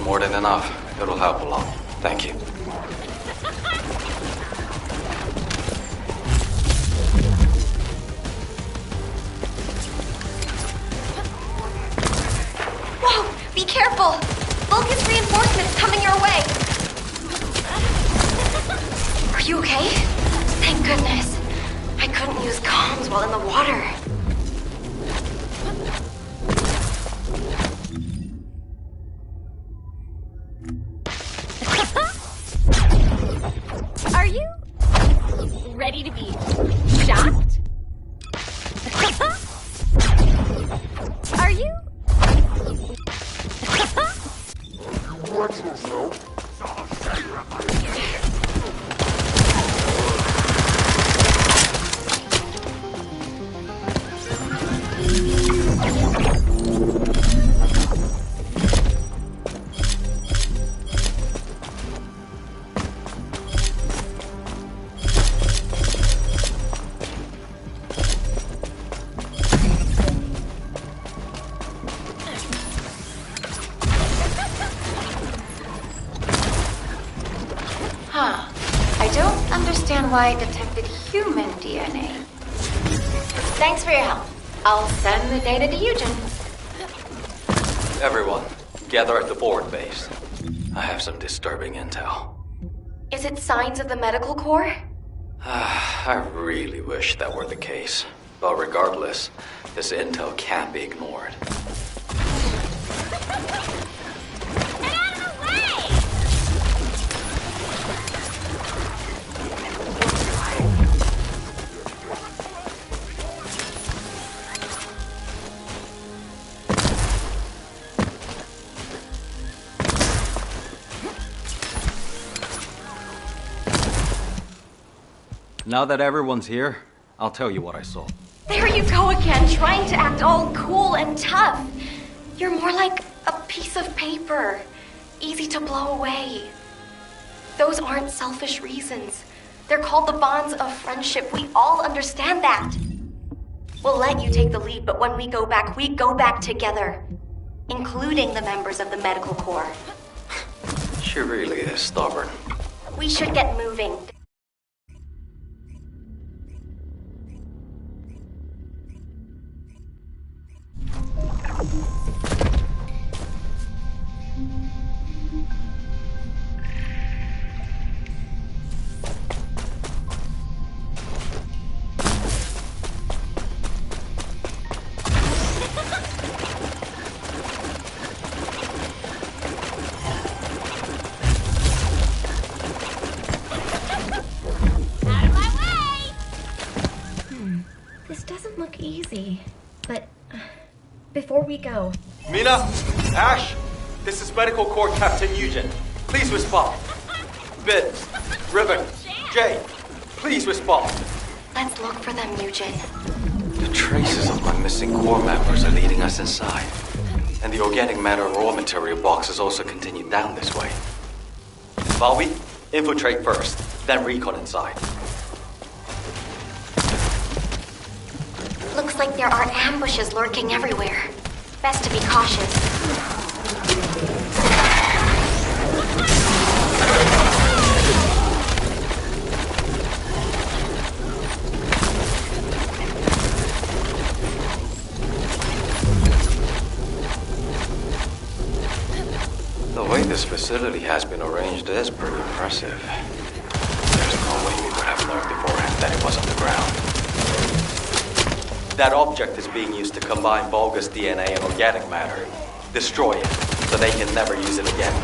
More than enough. It'll help a lot. Thank you. Whoa! Be careful! Vulcan's reinforcements coming your way! Are you okay? Thank goodness. I couldn't use comms while in the water. Are you ready to be shocked? Are you? Watch yourself. Why it detected human DNA. Thanks for your help. I'll send the data to Eugen. Everyone, gather at the forward base. I have some disturbing intel. Is it signs of the medical corps? I really wish that were the case. But regardless, this intel can't be ignored. Now that everyone's here, I'll tell you what I saw. There you go again, trying to act all cool and tough. You're more like a piece of paper, easy to blow away. Those aren't selfish reasons. They're called the bonds of friendship. We all understand that. We'll let you take the lead, but when we go back together. Including the members of the medical corps. She really is stubborn. We should get moving. Before we go... Mina! Ash! This is Medical Corps Captain Eugen. Please respond. Vince, Riven, Jay, please respond. Let's look for them, Eugen. The traces of my missing Corps members are leading us inside. And the organic matter raw material boxes also continue down this way. Bobby, infiltrate first, then recon inside. Looks like there are ambushes lurking everywhere. Best to be cautious. The way this facility has been arranged is pretty impressive. There's no way we would have known beforehand that it was underground. That object is being used to combine Volga's DNA and organic matter. Destroy it, so they can never use it again.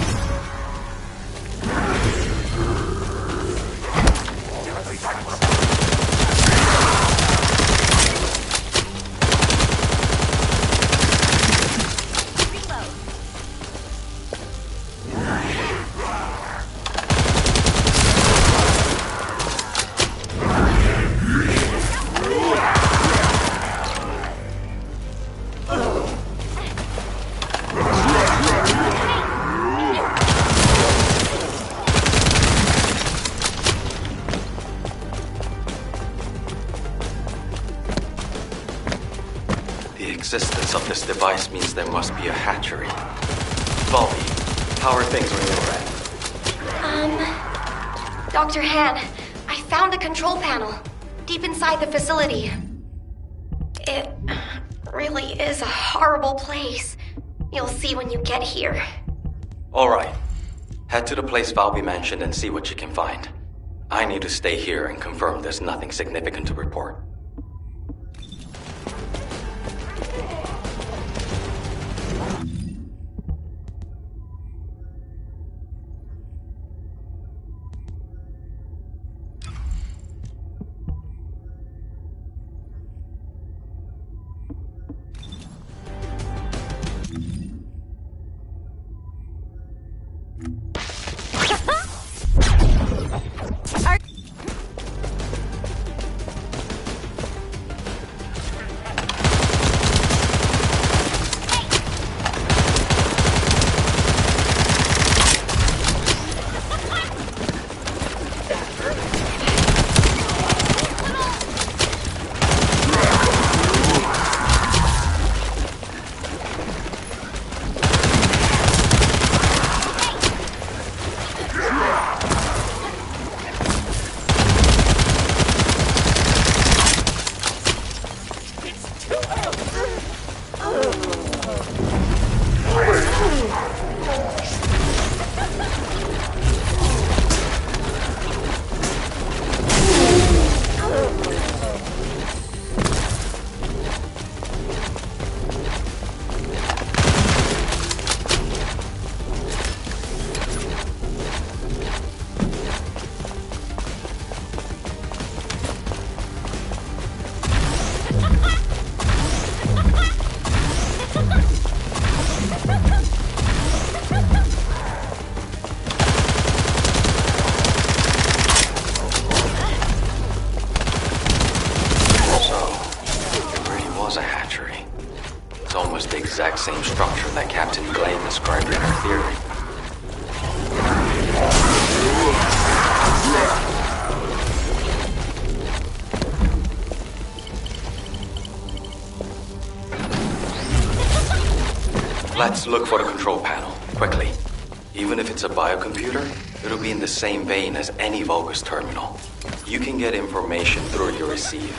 The existence of this device means there must be a hatchery. Bobby, How are things on your end? Dr. Han, I found a control panel deep inside the facility. It really is a horrible place. You'll see when you get here. Alright. Head to the place Valby mentioned and see what you can find. I need to stay here and confirm there's nothing significant to report. Exact same structure that Captain Glade described in her theory. Let's look for the control panel, quickly. Even if it's a biocomputer, it'll be in the same vein as any Vulgus terminal. You can get information through your receive.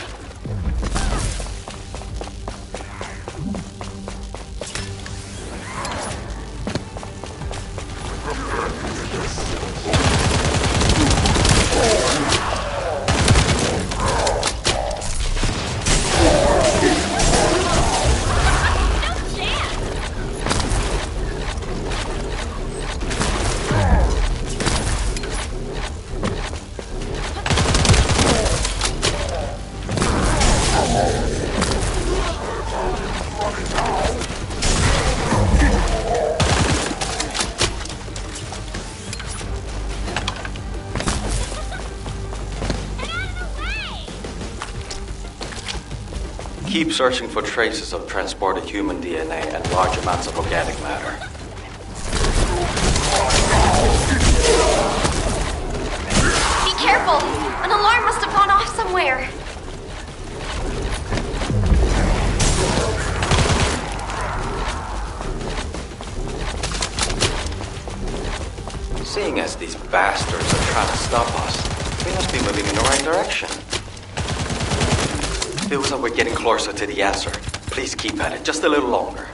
Keep searching for traces of transported human DNA and large amounts of organic matter. Be careful! An alarm must have gone off somewhere. Seeing as these bastards are trying to stop us, we must be moving in the right direction. Feels like we're getting closer to the answer. Please keep at it just a little longer.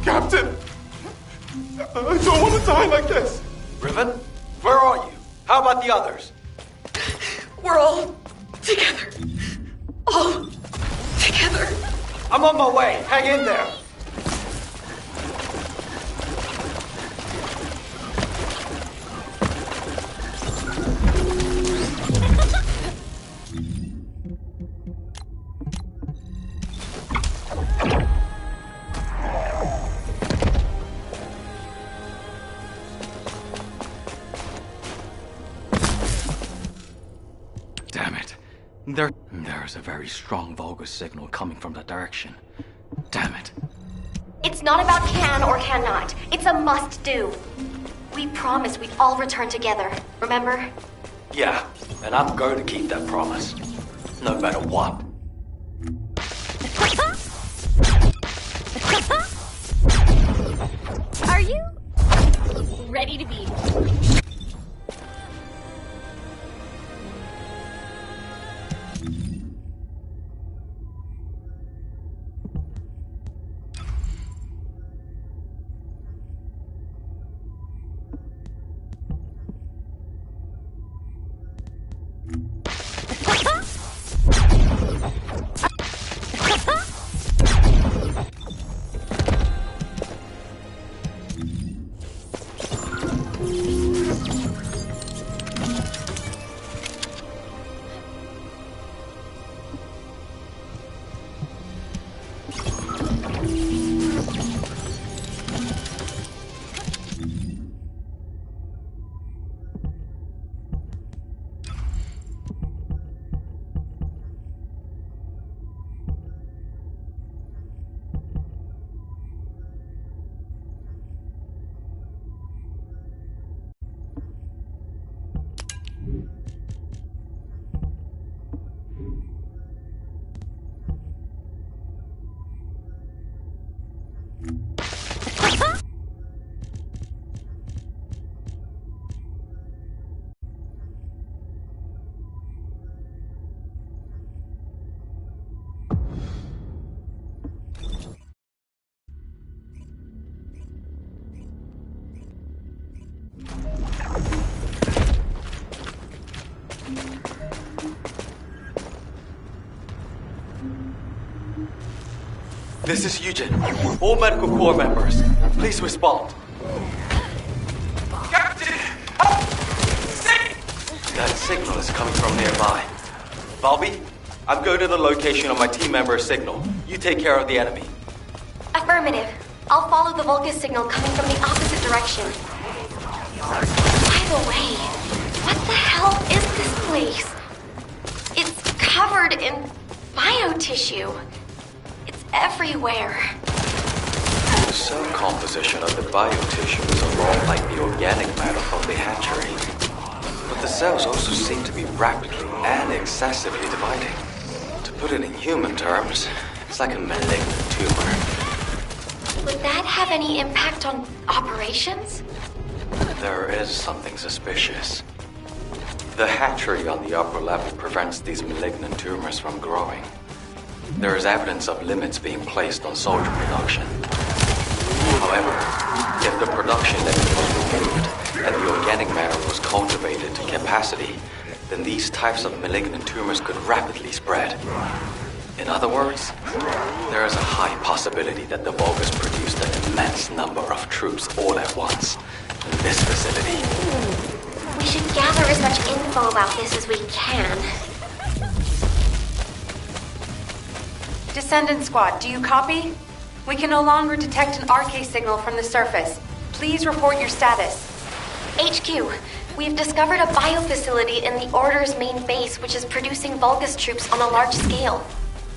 Captain! I don't want to die like this! Riven? Where are you? How about the others? We're all together. All together. I'm on my way. Hang in there. There's a very strong Vulgus signal coming from that direction. Damn it. It's not about can or cannot. It's a must-do. We promised we'd all return together, remember? Yeah, and I'm going to keep that promise. No matter what. Are you ready to be? This is Eugen. All medical corps members, please respond. Captain! That signal is coming from nearby. Valby, I'm going to the location of my team member's signal. You take care of the enemy. Affirmative. I'll follow the Vulgus signal coming from the opposite direction. By the way, what the hell is this place? It's covered in biotissue. It's everywhere. The cell composition of the biotissue is a lot like the organic matter from the hatchery. But the cells also seem to be rapidly and excessively dividing. To put it in human terms, it's like a malignant tumor. Would that have any impact on operations? There is something suspicious. The hatchery on the upper level prevents these malignant tumors from growing. There is evidence of limits being placed on soldier production. However, if the production limit was removed and the organic matter was cultivated to capacity, then these types of malignant tumors could rapidly spread. In other words, there is a high possibility that the Vulgus produced an immense number of troops all at once in this facility. We should gather as much info about this as we can. Descendant Squad, do you copy? We can no longer detect an RK signal from the surface. Please report your status. HQ, we've discovered a biofacility in the Order's main base which is producing Vulgus troops on a large scale.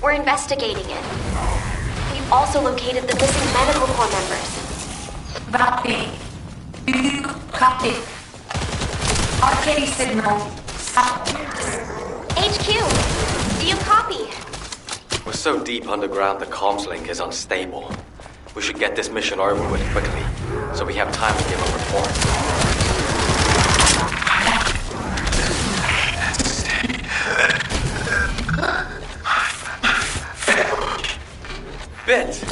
We're investigating it. We've also located the missing medical corps members. Copy. Do you copy? RK signal. HQ, do you copy? We're so deep underground the comms link is unstable. We should get this mission over with quickly, so we have time to give a report. Bit,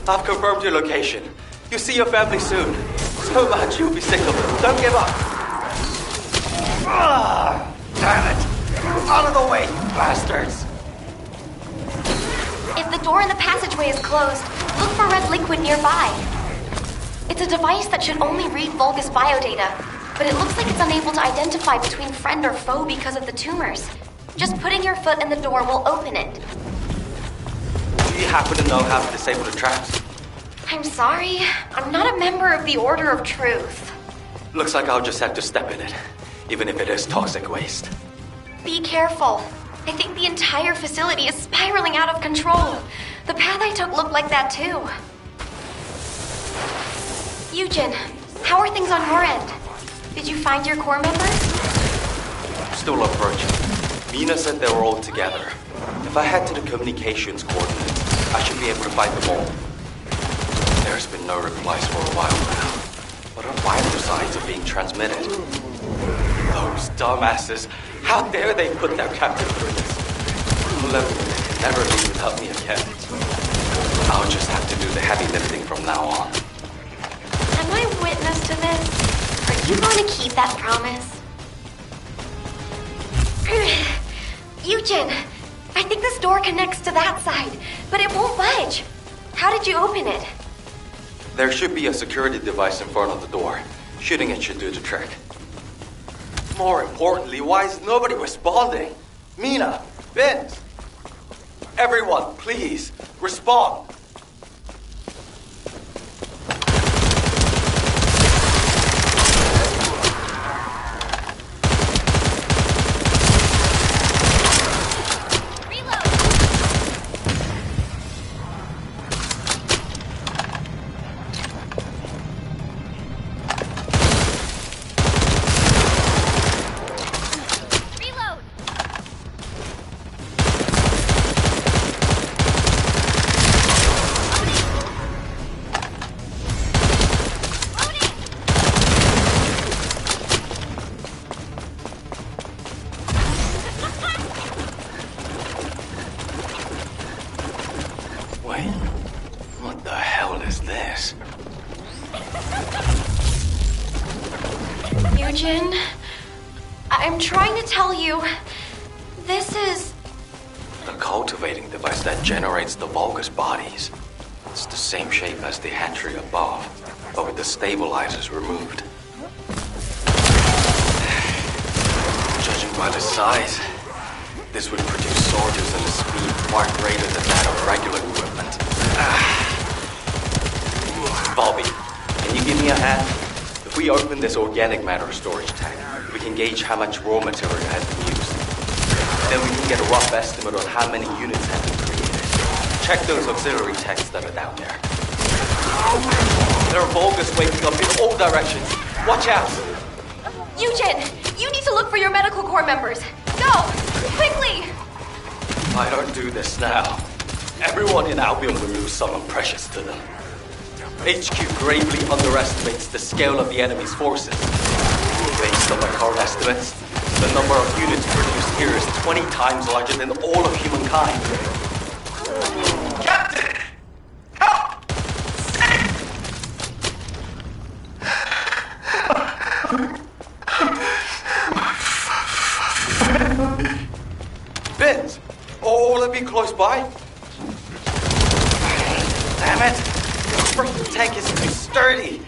I've confirmed your location. You'll see your family soon. So much you'll be sick of it. Don't give up. Ah, damn it! Out of the way, you bastards! If the door in the passageway is closed, look for red liquid nearby. It's a device that should only read Vulgus biodata, but it looks like it's unable to identify between friend or foe because of the tumors. Just putting your foot in the door will open it. Do you happen to know how to disable the traps? I'm sorry. I'm not a member of the Order of Truth. Looks like I'll just have to step in it, even if it is toxic waste. Be careful. I think the entire facility is spiraling out of control. The path I took looked like that too. Eugen, how are things on your end? Did you find your core members? Still approaching. Mina said they were all together. If I head to the communications coordinates, I should be able to find them all. There's been no replies for a while now, but our vital signs are being transmitted. Those dumbasses! How dare they put their captive through this? Level can never leave without me again. I'll just have to do the heavy lifting from now on. Am I witness to this? Are you going to keep that promise? Eugen, I think this door connects to that side, but it won't budge. How did you open it? There should be a security device in front of the door. Shooting it should do the trick. More importantly, why is nobody responding? Mina, Vince, everyone, please, respond. What the hell is this? Eugen, I'm trying to tell you, this is... The cultivating device that generates the Vulgus bodies. It's the same shape as the hatchery above, but with the stabilizers removed. Judging by the size, this would produce soldiers at a speed far greater than that of regular equipment. Bobby, can you give me a hand? If we open this organic matter storage tank, we can gauge how much raw material has been used. Then we can get a rough estimate on how many units have been created. Check those auxiliary tanks that are down there. There are Vulgus waking up in all directions. Watch out! Eugen, you need to look for your medical corps members. Go! Quickly! If I don't do this now, everyone in Albion will lose someone precious to them. HQ gravely underestimates the scale of the enemy's forces. Based on my current estimates, the number of units produced here is 20 times larger than all of humankind. Captain! Help! Vince! Will it be close by? Damn it! The freaking tank is too sturdy!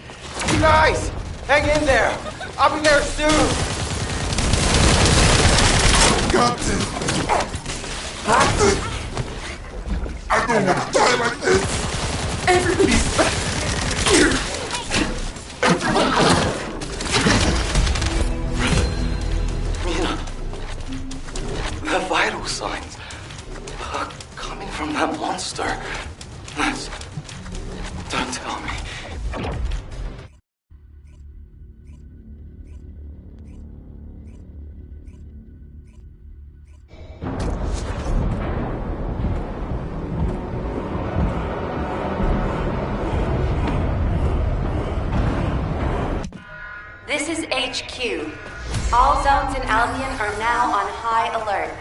You guys! Hang in there! I'll be there soon! Captain! Captain! I don't want to die like this! Everybody's back here! Mina, the vital signs are coming from that monster. Don't tell me. This is HQ. All zones in Albion are now on high alert.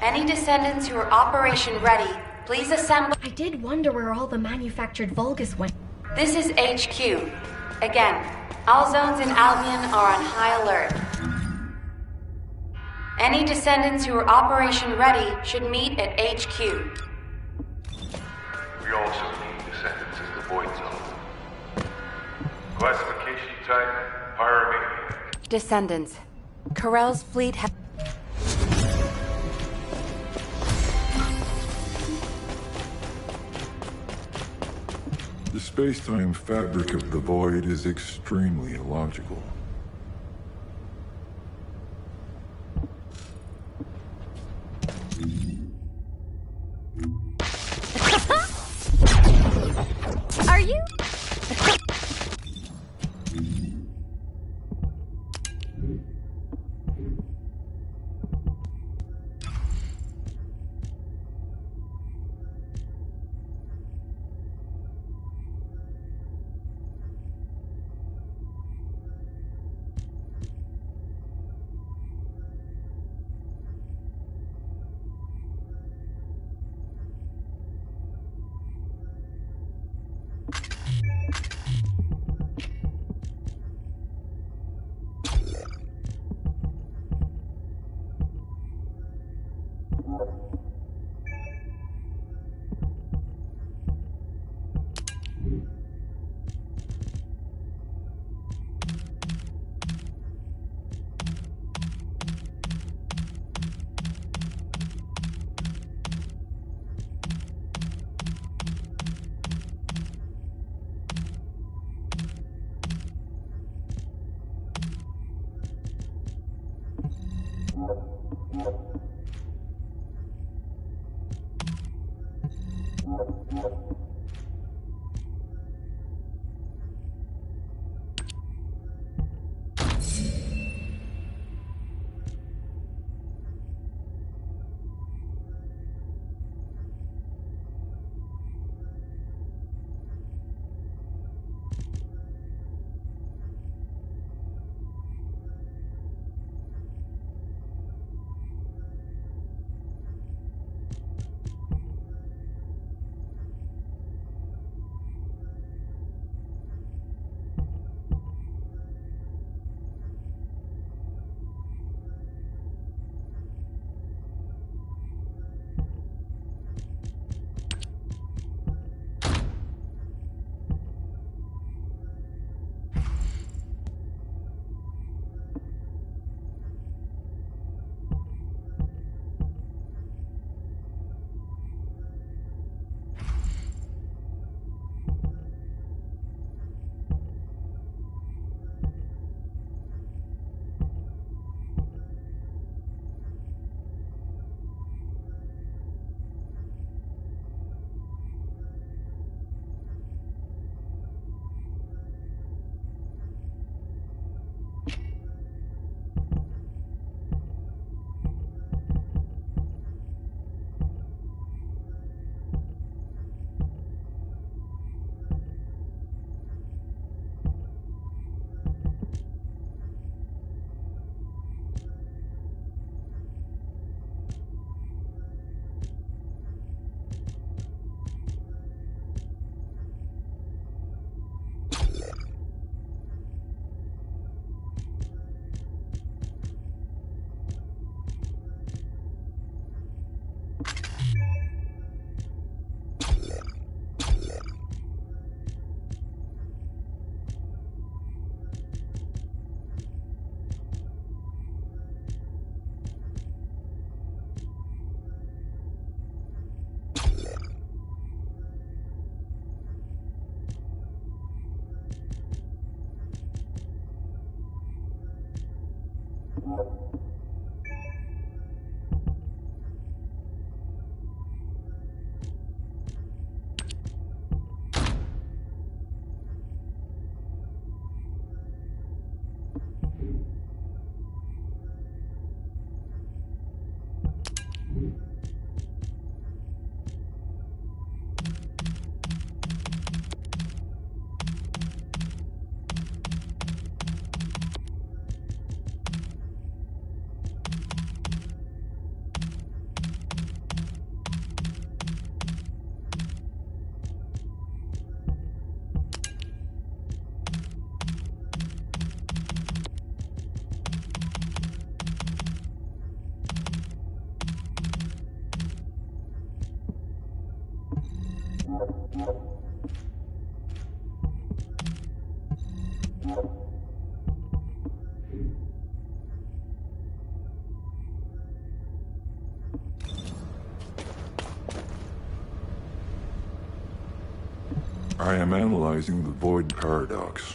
Any descendants who are operation ready, please assemble. I did wonder where all the manufactured Vulgus went. This is HQ. Again, all zones in Albion are on high alert. Any descendants who are operation ready should meet at HQ. We also need descendants as the Void Zone. Classification type, Pyromaniac. Descendants. Corell's fleet has... The space-time fabric of the Void is extremely illogical. Are you I am analyzing the Void Paradox.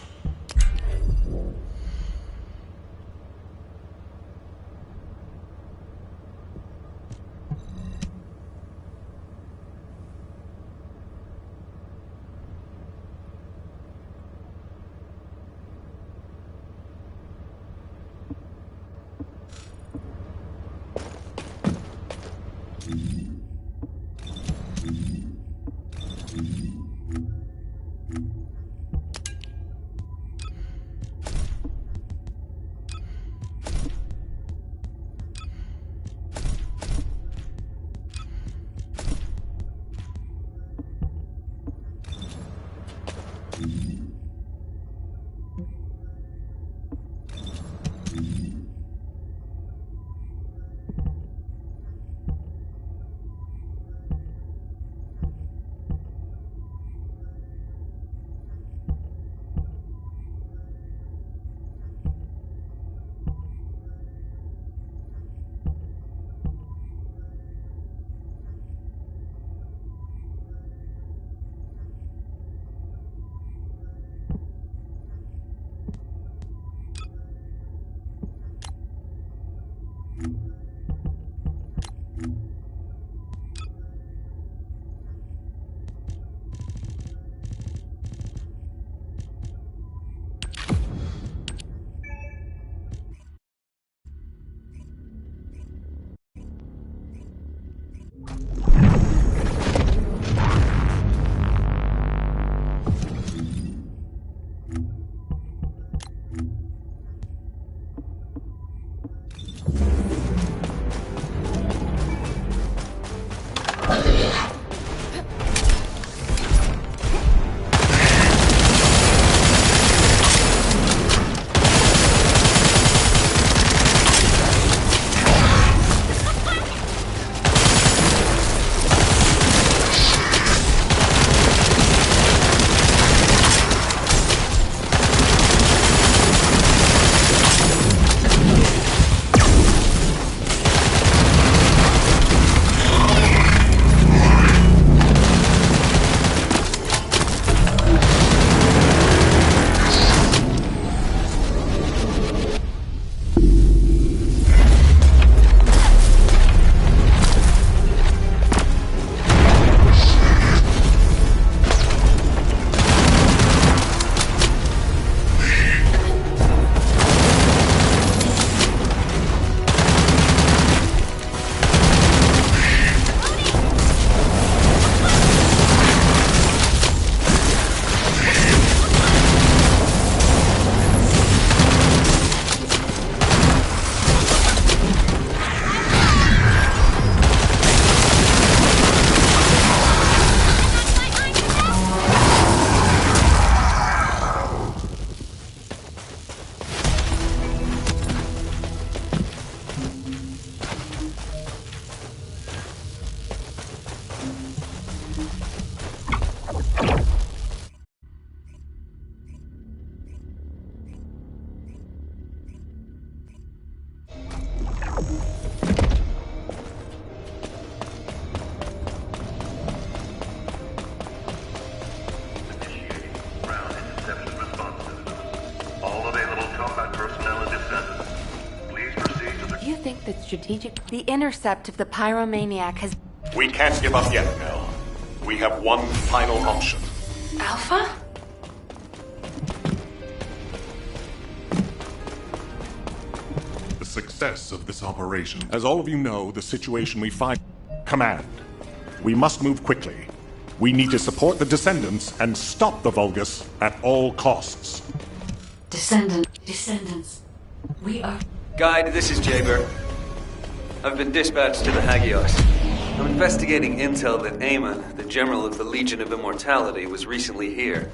strategic... The intercept of the pyromaniac has... We can't give up yet, Nell. We have one final option. Alpha? The success of this operation. As all of you know, the situation we find... Command. We must move quickly. We need to support the Descendants and stop the Vulgus at all costs. Descendants. We are... Guide, this is Jaber. I've been dispatched to the Hagios. I'm investigating intel that Amon, the general of the Legion of Immortality, was recently here.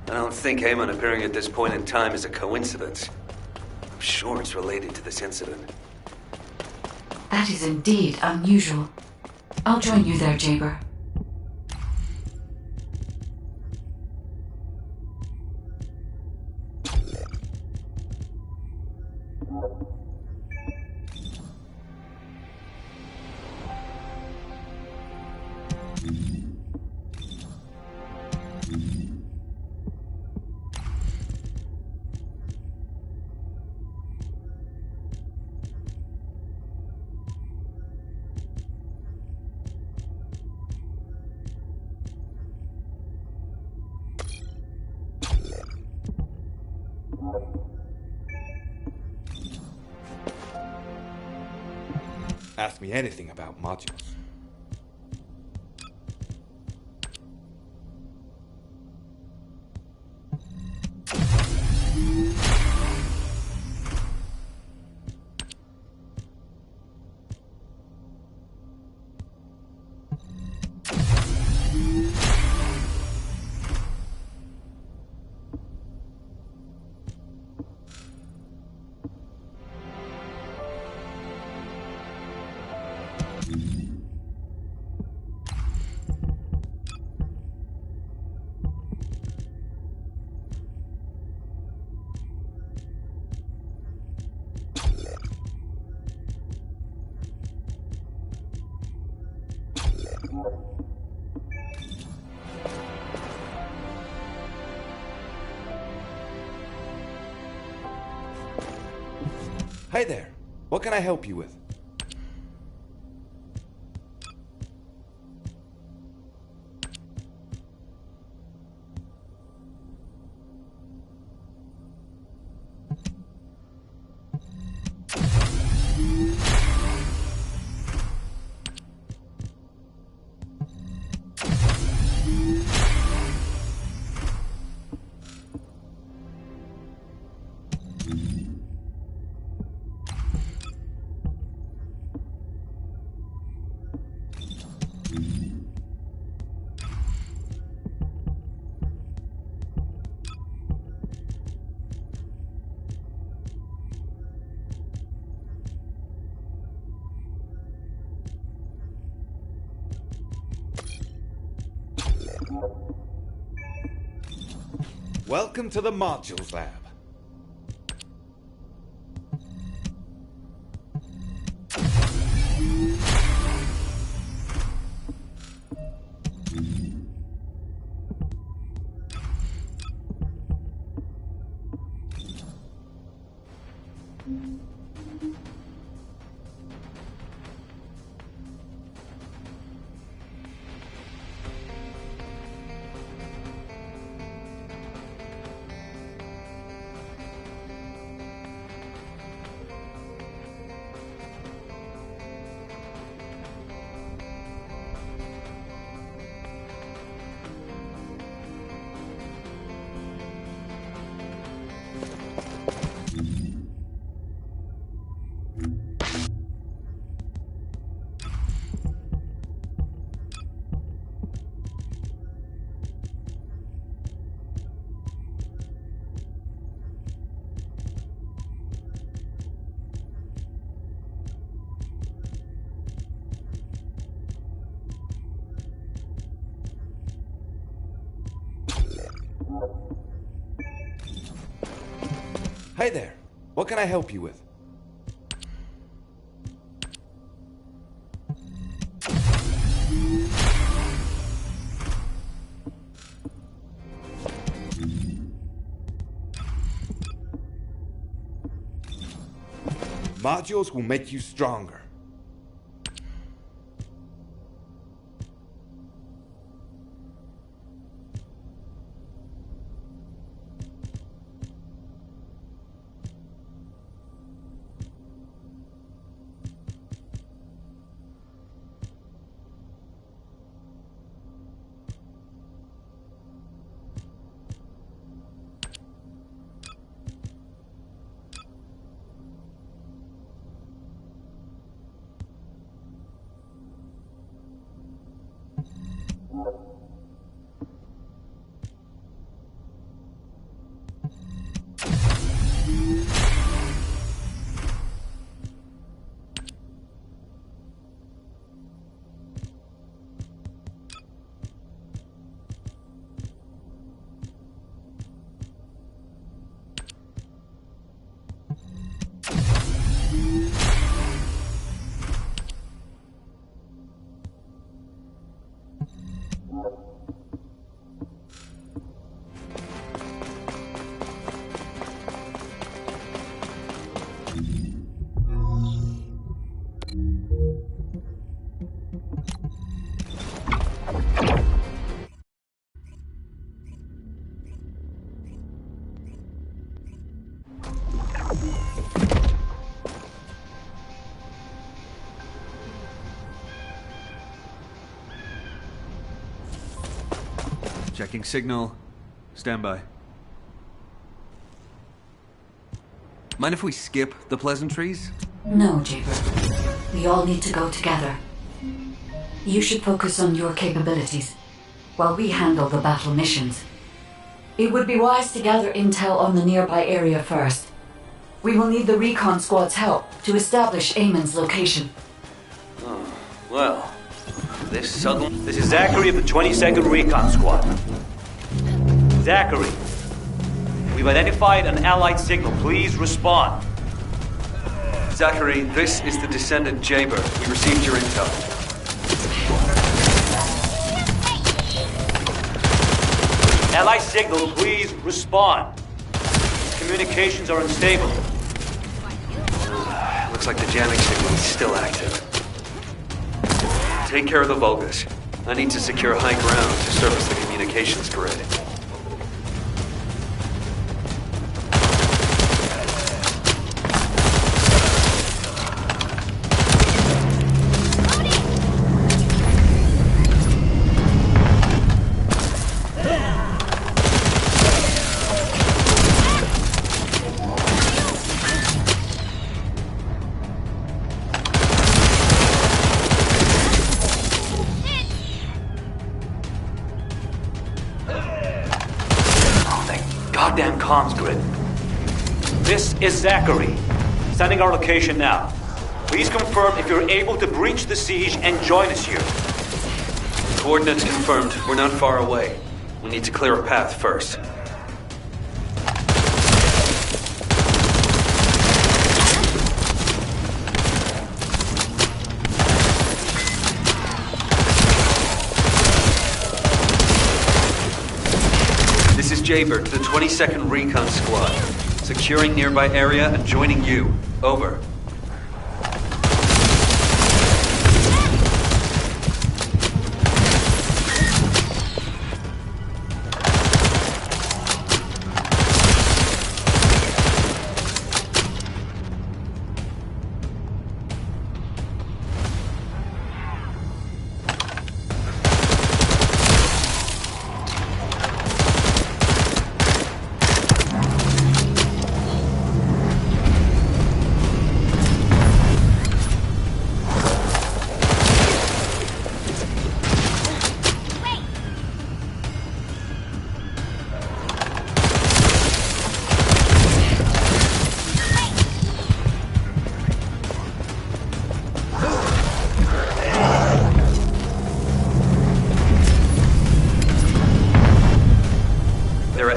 I don't think Amon appearing at this point in time is a coincidence. I'm sure it's related to this incident. That is indeed unusual. I'll join you there, Jaber. Ask me anything about modules. Hi there. What can I help you with? Welcome to the Modules Lab. Hi there. What can I help you with? Modules will make you stronger. Checking signal. Stand by. Mind if we skip the pleasantries? No, Jaber. We all need to go together. You should focus on your capabilities, while we handle the battle missions. It would be wise to gather intel on the nearby area first. We will need the recon squad's help to establish Eamon's location. Oh, well. This is Zachary of the 22nd Recon Squad. Zachary, we've identified an Allied signal. Please respond. Zachary, this is the Descendant Jaber. We received your intel. Allied signal, please respond. Communications are unstable. Looks like the jamming signal is still active. Take care of the Vulgus. I need to secure high ground to surface the communications grid. Goddamn comms grid. This is Zachary. Sending our location now. Please confirm if you're able to breach the siege and join us here. Coordinates confirmed. We're not far away. We need to clear a path first. This is Jaber to the 22nd Recon Squad. Securing nearby area and joining you. Over.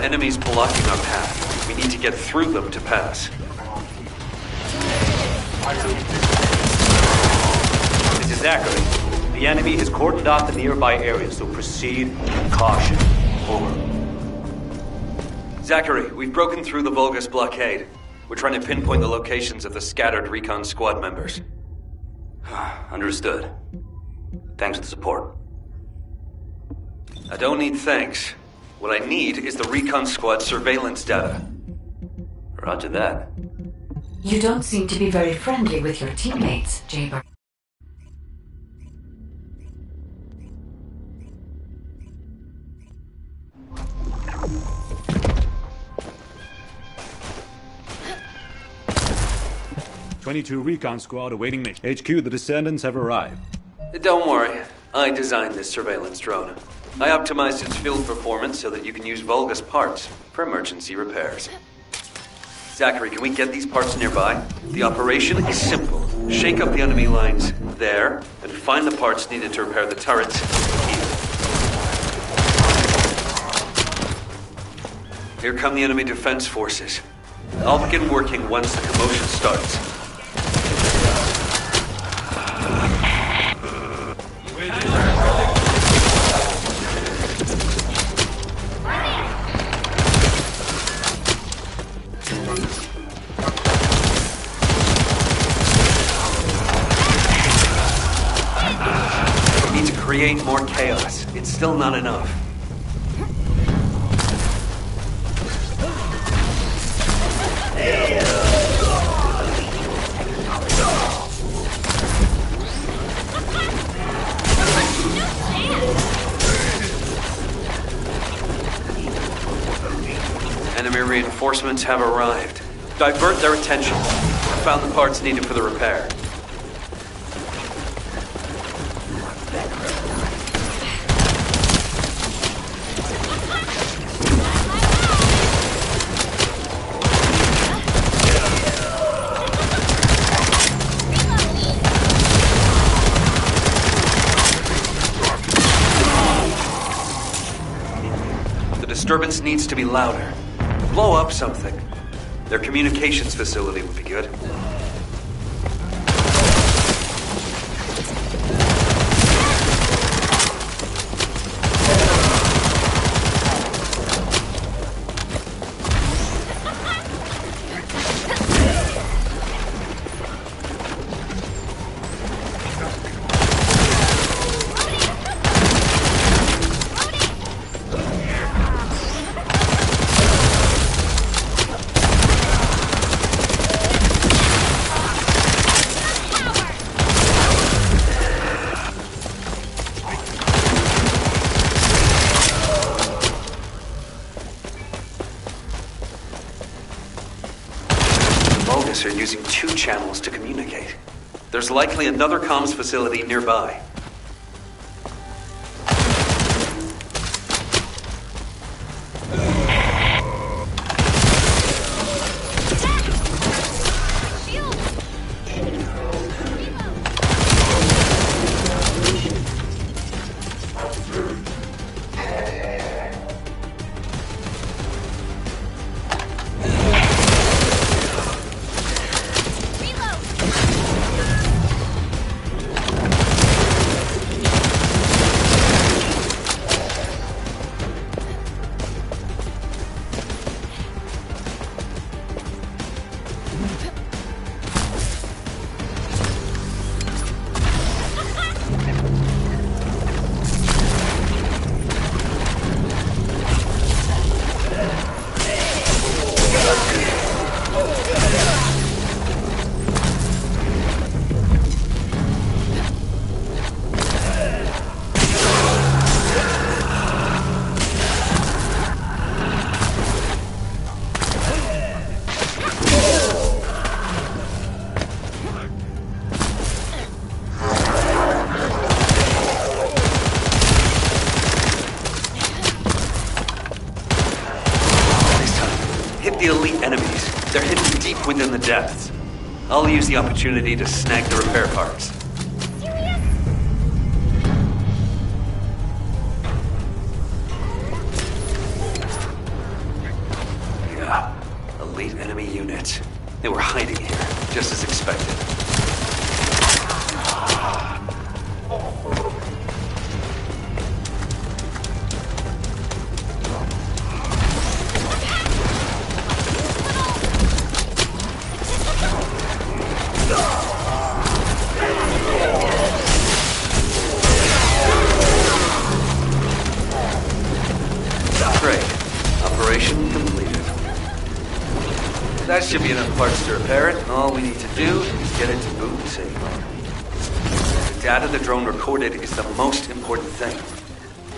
Enemies blocking our path. We need to get through them to pass. This is Zachary. The enemy has cordoned off the nearby area, so proceed with caution. Over. Zachary, we've broken through the Vulgus blockade. We're trying to pinpoint the locations of the scattered recon squad members. Understood. Thanks for the support. I don't need thanks. What I need is the recon squad surveillance data. Roger that. You don't seem to be very friendly with your teammates, Jaber. "22 Recon Squad awaiting me. HQ, the Descendants have arrived." Don't worry. I designed this surveillance drone. I optimized its field performance so that you can use Vulgus parts for emergency repairs. Zachary, can we get these parts nearby? The operation is simple. Shake up the enemy lines there, and find the parts needed to repair the turrets here. Here come the enemy defense forces. I'll begin working once the commotion starts. Create more chaos. It's still not enough. Enemy reinforcements have arrived. Divert their attention. I found the parts needed for the repair. Disturbance needs to be louder. Blow up something. Their communications facility would be good. Are using 2 channels to communicate. There's likely another comms facility nearby. The elite enemies. They're hidden deep within the depths. I'll use the opportunity to snag the repair parts. Yeah, elite enemy units. They were hiding here, just as expected. That should be enough parts to repair it, and all we need to do is get it to boot and safe. The data the drone recorded is the most important thing.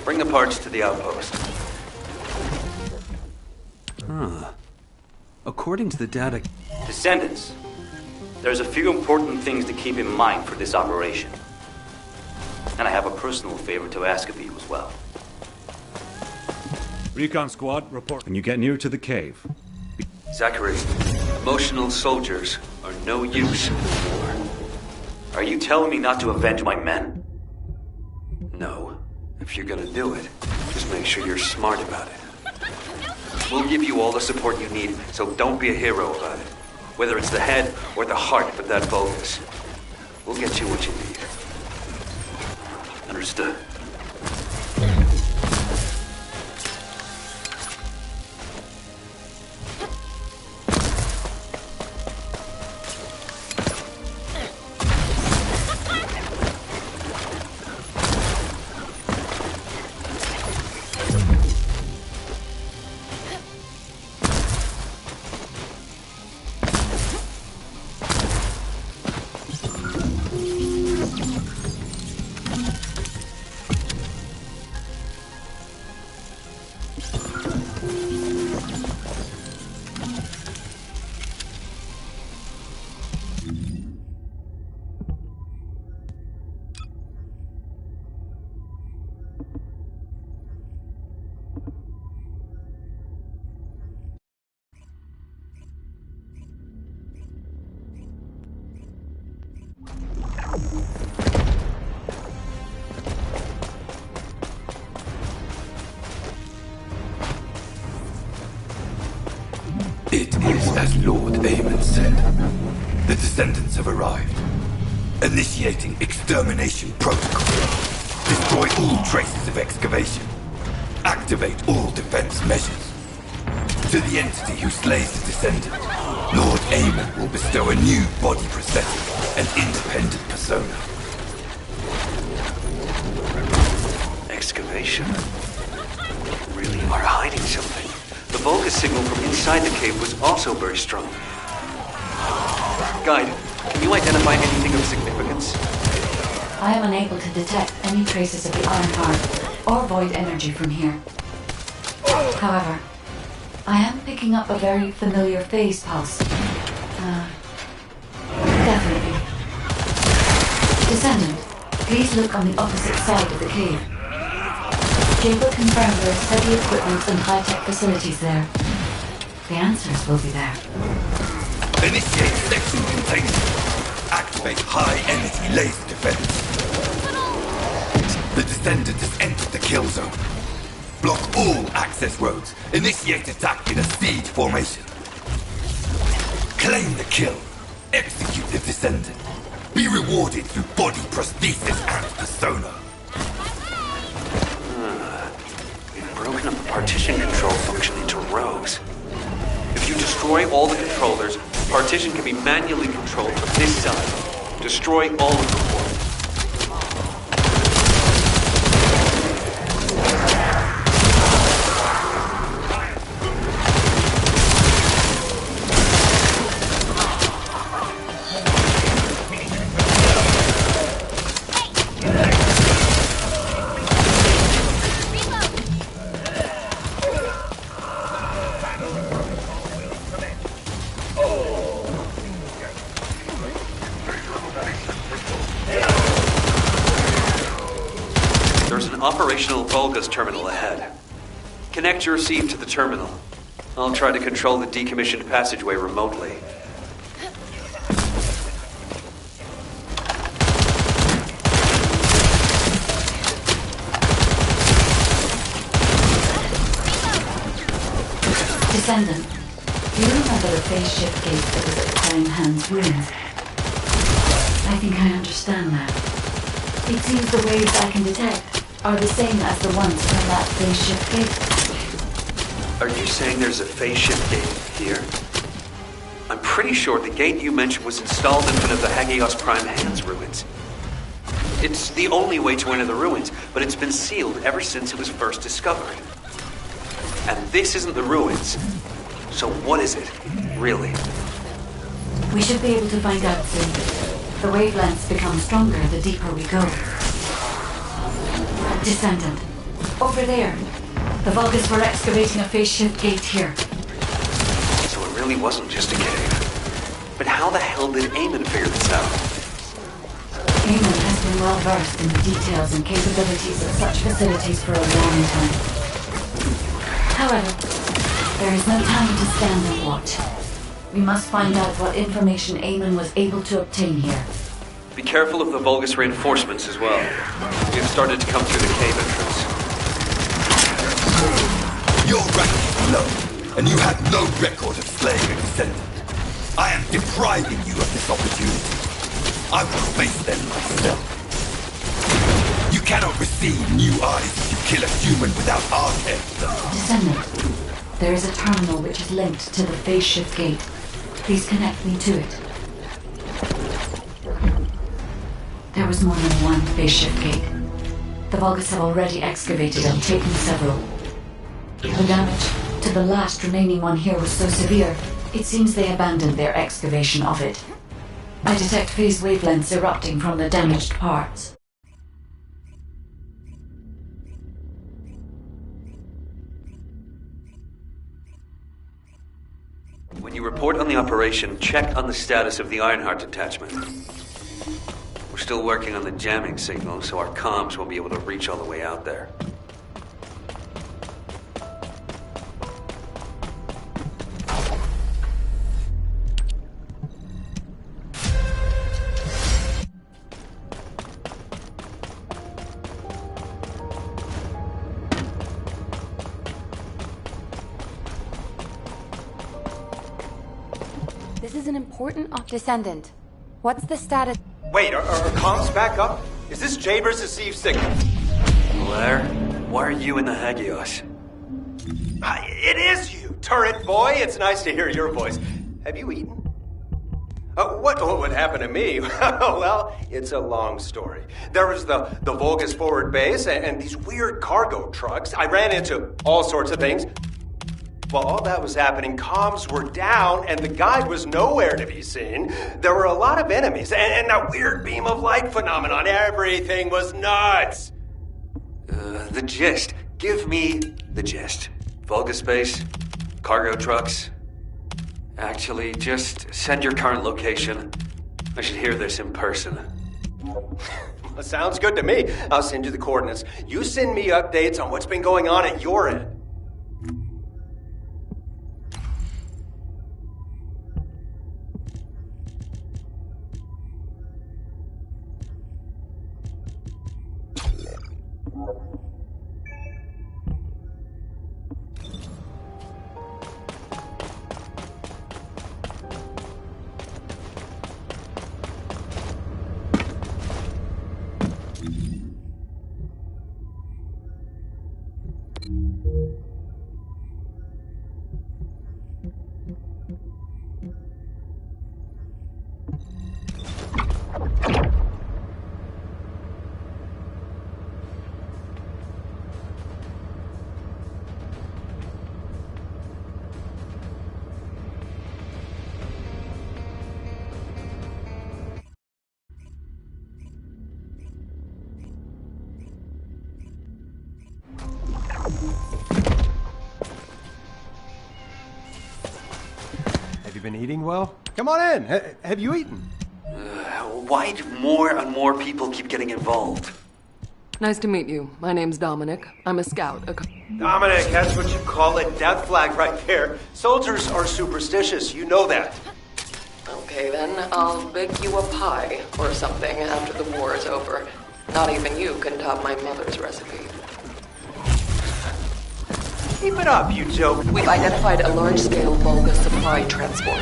Bring the parts to the outpost. Huh. According to the data... Descendants, there's a few important things to keep in mind for this operation. And I have a personal favor to ask of you as well. Recon squad, report when you get near to the cave. Zachary, emotional soldiers are no use in war. Are you telling me not to avenge my men? No. If you're gonna do it, just make sure you're smart about it. We'll give you all the support you need, so don't be a hero about it. Whether it's the head or the heart of that Vulgus. We'll get you what you need. Understood. It is as Lord Aemon said. The Descendants have arrived. Initiating extermination protocol. Destroy all traces of excavation. Activate all defense measures. To the entity who slays the Descendant, Lord Aemon will bestow a new body prosthetic and independent persona. Excavation? Really are hiding something. The Vulgus signal from inside the cave was also very strong. Guide, can you identify anything of significance? I am unable to detect any traces of the Iron Heart or void energy from here. However, I am picking up a very familiar phase pulse. Definitely. Descendant, please look on the opposite side of the cave. Jaber confirmed there is heavy equipment and high-tech facilities there. The answers will be there. Initiate section containment. Activate high-energy laser defense. The Descendant has entered the kill zone. Block all access roads. Initiate attack in a siege formation. Claim the kill. Execute the Descendant. Be rewarded through body prosthesis and persona. Broken up the partition control function into rows. If you destroy all the controllers, partition can be manually controlled from this side. Destroy all of the ports. Operational Vulgus terminal ahead. Connect your receive to the terminal. I'll try to control the decommissioned passageway remotely. Descendant, do you remember the phase shift gate that was at the Crying Hand's ruins? I think I understand that. It seems the waves I can detect are the same as the ones from that phase shift gate. Are you saying there's a phase shift gate here? I'm pretty sure the gate you mentioned was installed in one of the Hagios Prime Hands ruins. It's the only way to enter the ruins, but it's been sealed ever since it was first discovered. And this isn't the ruins, So what is it, really? We should be able to find out soon. The wavelengths become stronger the deeper we go. Descendant. Over there. The Vulgus were excavating a phase shift gate here. So it really wasn't just a cave. But how the hell did Eamon figure this out? Eamon has been well versed in the details and capabilities of such facilities for a long time. However, there is no time to stand and watch. We must find out what information Eamon was able to obtain here. Be careful of the Vulgus reinforcements as well. They've started to come through the cave entrance. Your rank is low, and you have no record of slaying a descendant. I am depriving you of this opportunity. I will face them myself. You cannot receive new eyes if you kill a human without our help. Descendant, there is a terminal which is linked to the phase shift gate. Please connect me to it. There was more than one phase shift gate. The Vulgus have already excavated and taken several. The damage to the last remaining one here was so severe, it seems they abandoned their excavation of it. I detect phase wavelengths erupting from the damaged parts. When you report on the operation, check on the status of the Ironheart detachment. We're still working on the jamming signal, so our comms won't be able to reach all the way out there. This is an important Descendant. What's the status? Wait, are comms back up? Is this Jaber's received signal? Blair, why are you in the Hagios? It is you, turret boy. It's nice to hear your voice. Have you eaten? What would happen to me? Well, it's a long story. There was the Vulgus forward base and these weird cargo trucks. I ran into all sorts of things. While all that was happening, comms were down and the guide was nowhere to be seen. There were a lot of enemies and that weird beam of light phenomenon. Everything was nuts. The gist. Give me the gist. Vulgus base, cargo trucks. Actually, just send your current location. I should hear this in person. Sounds good to me. I'll send you the coordinates. You send me updates on what's been going on at your end. Been eating well? Come on in. Have you eaten? Why do more and more people keep getting involved? Nice to meet you. My name's Dominic. I'm a scout. Dominic, that's what you call a death flag right there. Soldiers are superstitious. You know that. Okay, then. I'll bake you a pie or something after the war is over. Not even you can top my mother's recipe. Keep it up, you joke. We've identified a large-scale Vulgus supply transport.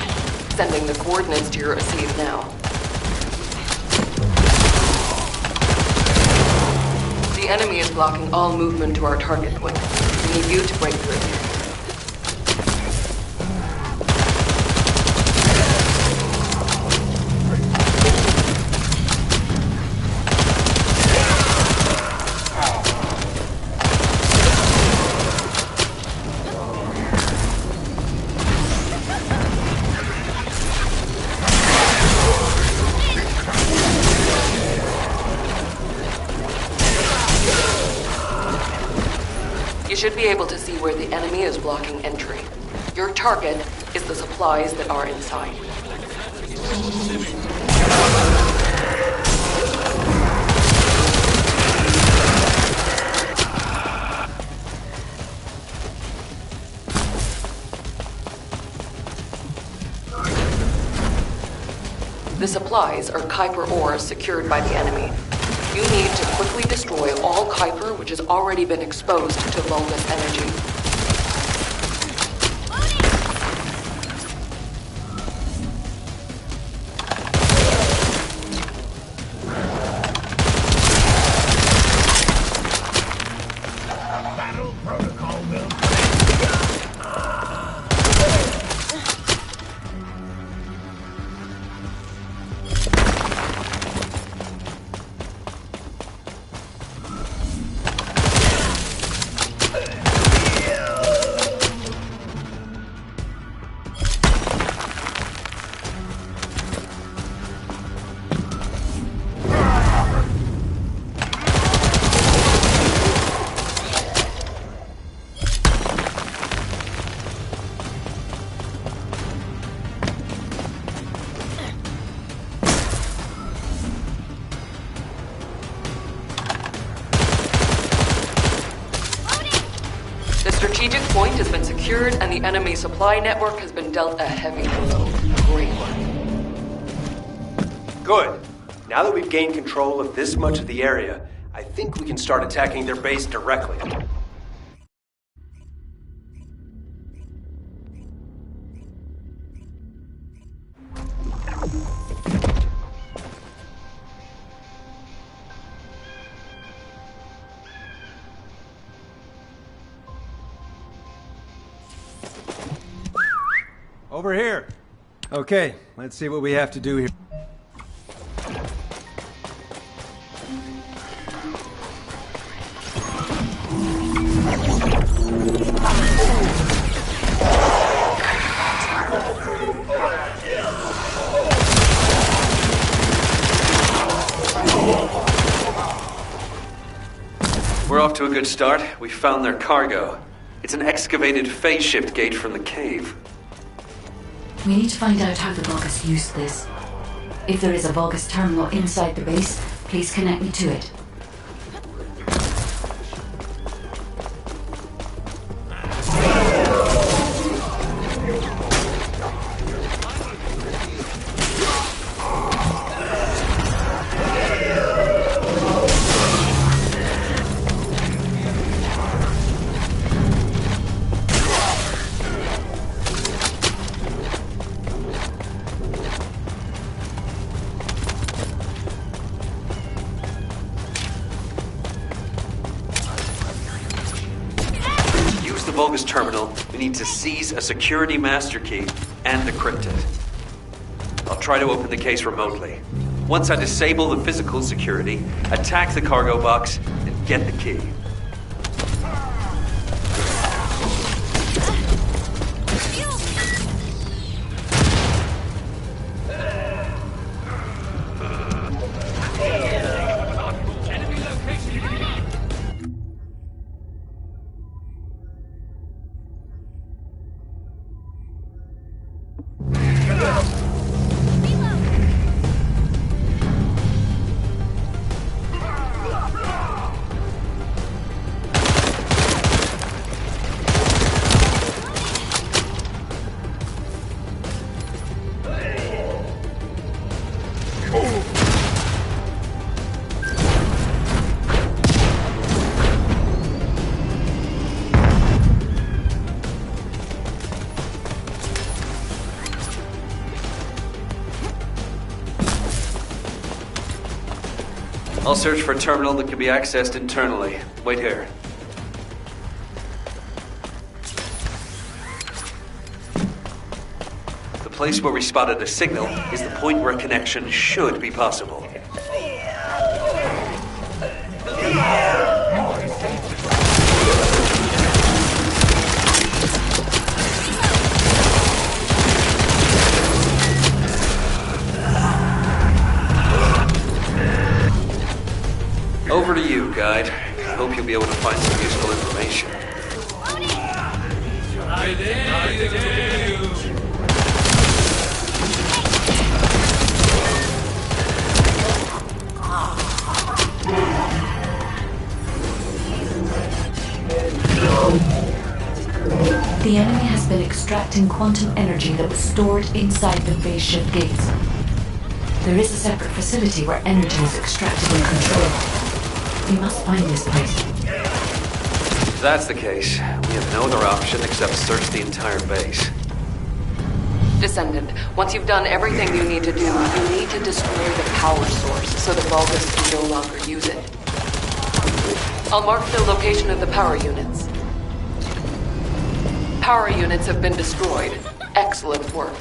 Sending the coordinates to your receive now. The enemy is blocking all movement to our target point. We need you to break through. You should be able to see where the enemy is blocking entry. Your target is the supplies that are inside. The supplies are Kuiper ores secured by the enemy. You need to quickly destroy all Kuiper which has already been exposed to Vulgus energy. The strategic point has been secured and the enemy supply network has been dealt a heavy blow. Great work. Good. Now that we've gained control of this much of the area, I think we can start attacking their base directly. Over here. Okay, let's see what we have to do here. We're off to a good start. We found their cargo. It's an excavated phase shift gate from the cave. We need to find out how the Vulgus used this. If there is a Vulgus terminal inside the base, please connect me to it. Vulgus terminal, we need to seize a security master key and decrypt it. I'll try to open the case remotely. Once I disable the physical security, attack the cargo box and get the key. I'll search for a terminal that can be accessed internally. Wait here. The place where we spotted a signal is the point where a connection should be possible. Over to you, guide. I hope you'll be able to find some useful information. The enemy has been extracting quantum energy that was stored inside the phase shift gates. There is a separate facility where energy is extracted and controlled. We must find this place. If that's the case, we have no other option except search the entire base. Descendant, once you've done everything you need to do, you need to destroy the power source so the Vulgus can no longer use it. I'll mark the location of the power units. Power units have been destroyed. Excellent work.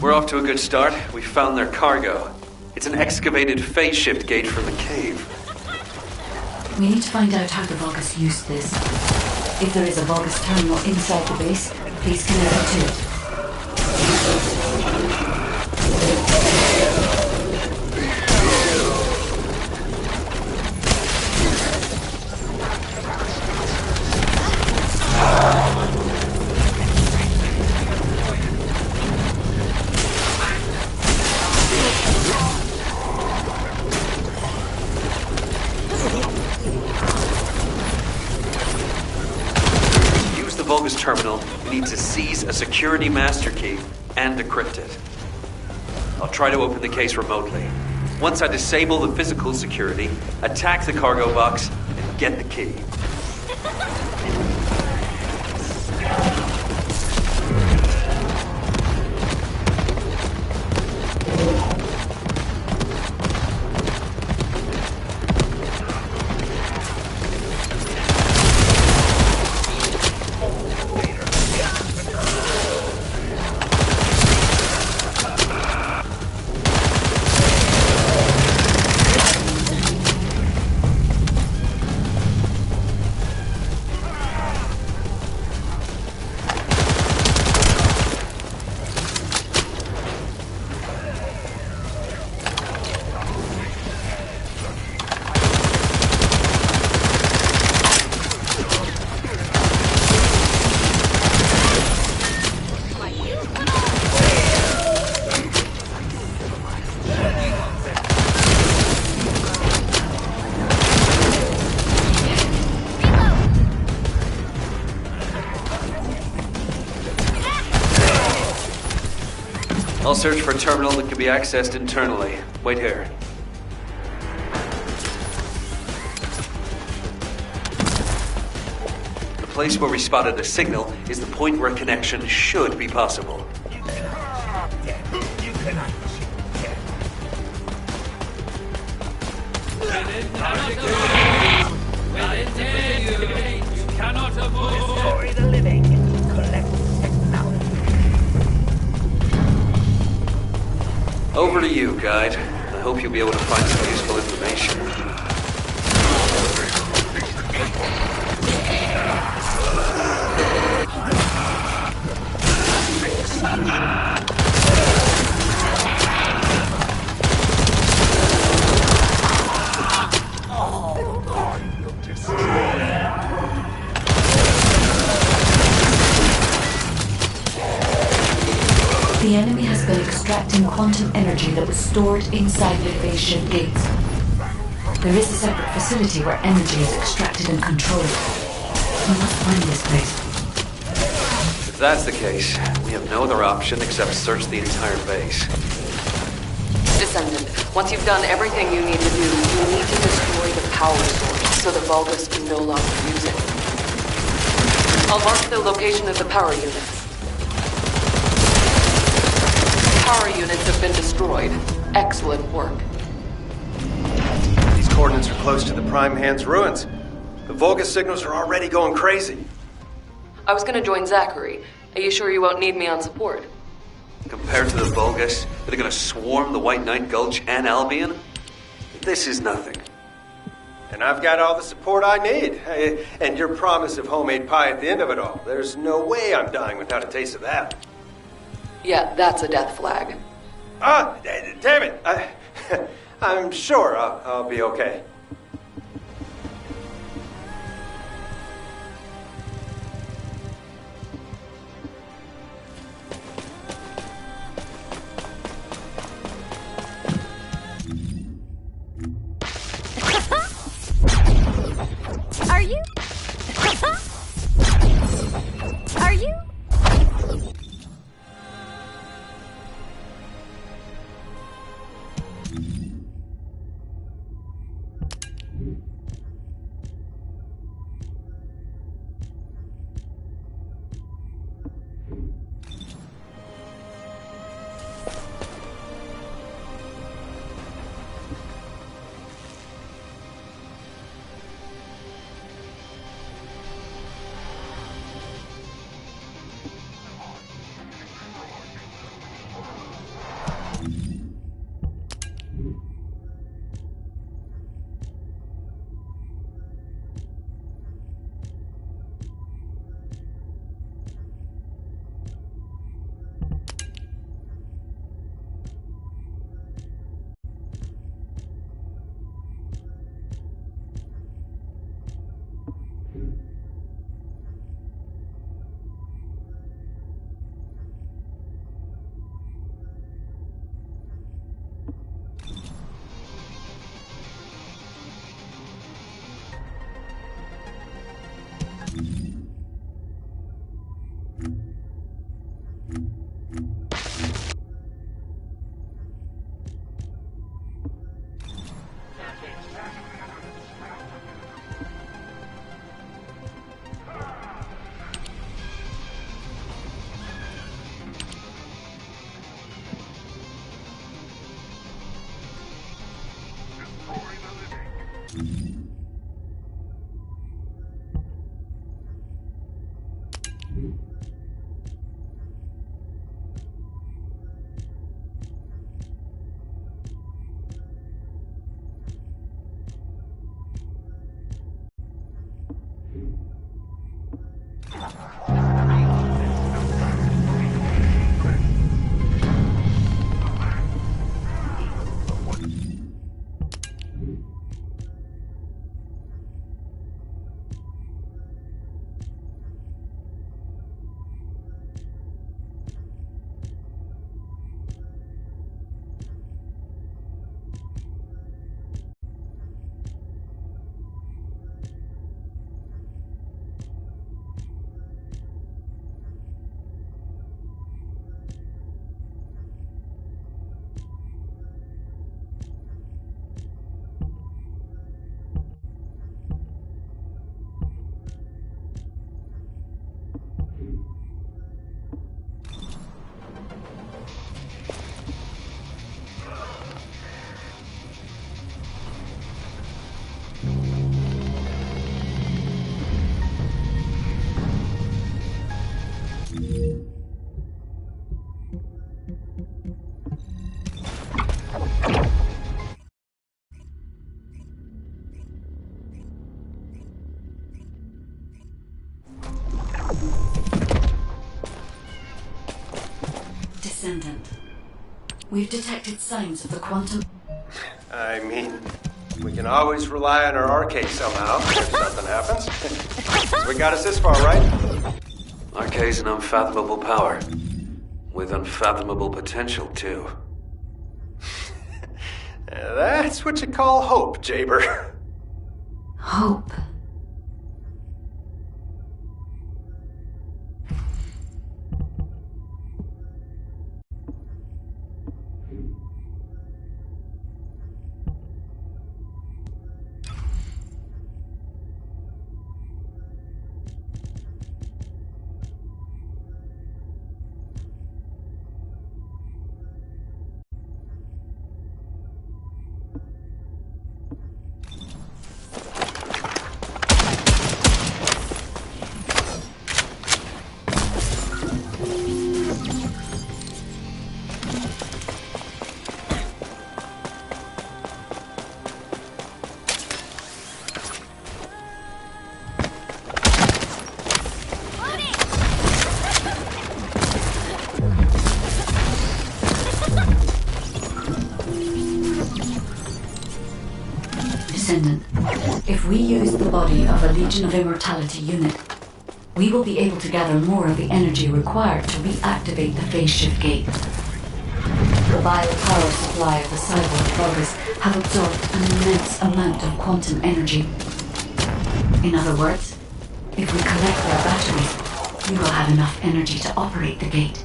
We're off to a good start. We found their cargo. It's an excavated phase shift gate from the cave. We need to find out how the Vulgus used this. If there is a Vulgus terminal inside the base, please connect it to it. Vulgus terminal, we need to seize a security master key and decrypt it. I'll try to open the case remotely. Once I disable the physical security, attack the cargo box, and get the key. I'll search for a terminal that can be accessed internally. Wait here. The place where we spotted a signal is the point where a connection should be possible. Cannot avoid destroy the living. Collect technology. Over to you, guide. I hope you'll be able to find some useful information. The enemy has been extracting quantum energy that was stored inside the phase shift gates. There is a separate facility where energy is extracted and controlled. We must find this place. If that's the case, we have no other option except search the entire base. Descendant, once you've done everything you need to do, you need to destroy the power source so the Vulgus can no longer use it. I'll mark the location of the power units. Power units have been destroyed. Excellent work. These coordinates are close to the Prime Hand's ruins. The Vulgus signals are already going crazy. I was gonna join Zachary. Are you sure you won't need me on support? Compared to the Vulgus, that are gonna swarm the White Knight Gulch and Albion, this is nothing. And I've got all the support I need. And your promise of homemade pie at the end of it all. There's no way I'm dying without a taste of that. Yeah, that's a death flag. Damn it! I'm sure I'll be okay. Are you? Are you? Descendant. We've detected signs of the quantum... I mean, we can always rely on our arcade somehow if something happens. We got us this far, right? Arcade's an unfathomable power. With unfathomable potential, too. That's what you call hope, Jaber. Hope. Descendant, if we use the body of a Legion of Immortality unit, we will be able to gather more of the energy required to reactivate the phase shift gate. The biopower supply of the cyborg Vulgus have absorbed an immense amount of quantum energy. In other words, if we collect their batteries, we will have enough energy to operate the gate.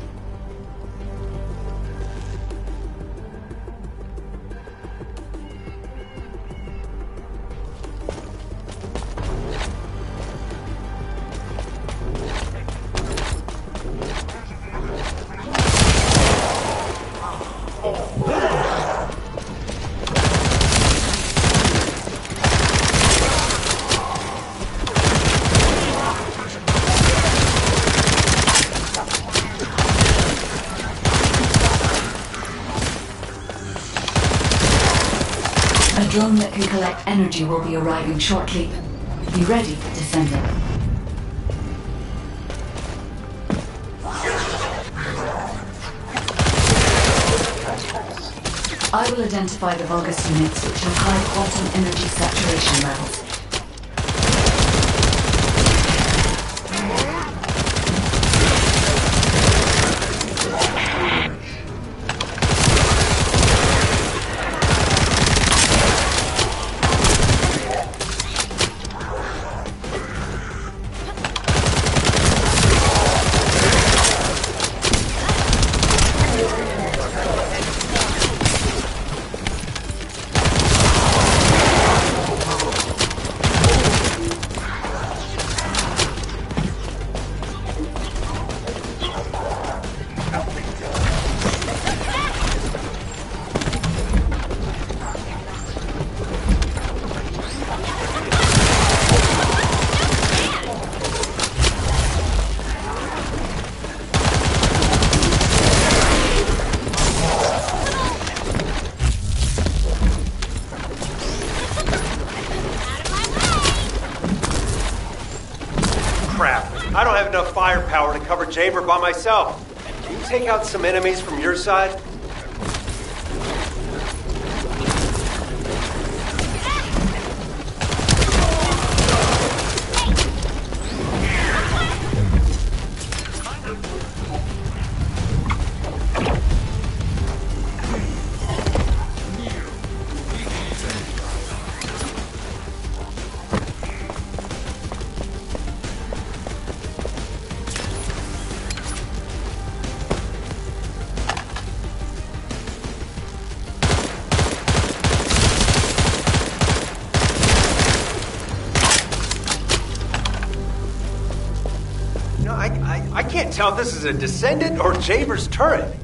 A drone that can collect energy will be arriving shortly. Be ready, Descendant. I will identify the Vulgus units which have high quantum energy saturation levels. I don't have enough firepower to cover Jaber by myself. Can you take out some enemies from your side? I can't tell if this is a Descendant or Jaber's turret.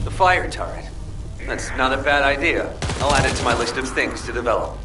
The fire turret. That's not a bad idea. I'll add it to my list of things to develop.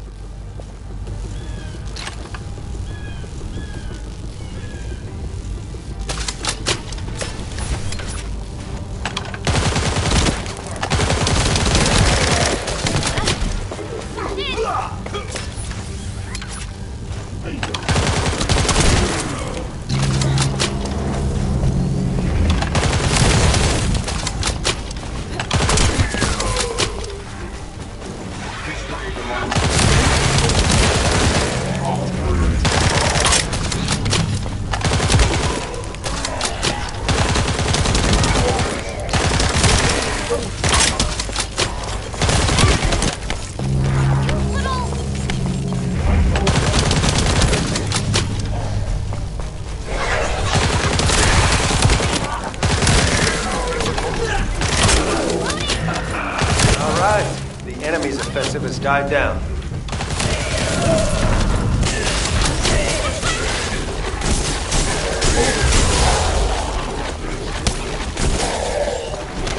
Offensive has died down.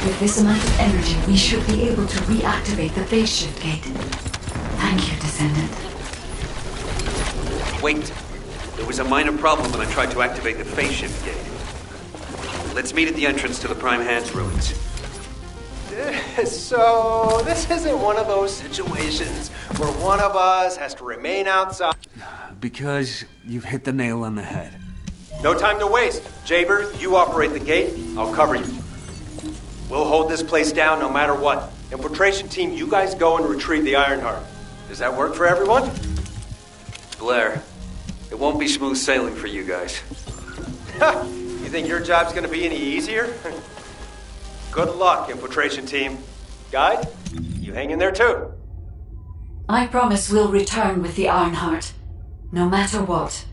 With this amount of energy, we should be able to reactivate the phase shift gate. Thank you, Descendant. Wait. There was a minor problem when I tried to activate the phase shift gate. Let's meet at the entrance to the Prime Hands ruins. So, this isn't one of those situations where one of us has to remain outside. Because you've hit the nail on the head. No time to waste. Jaber, you operate the gate. I'll cover you. We'll hold this place down no matter what. Infiltration team, you guys go and retrieve the Ironheart. Does that work for everyone? Blair, it won't be smooth sailing for you guys. You think your job's gonna be any easier? Good luck, infiltration team. Guide, you hang in there too. I promise we'll return with the Ironheart, no matter what.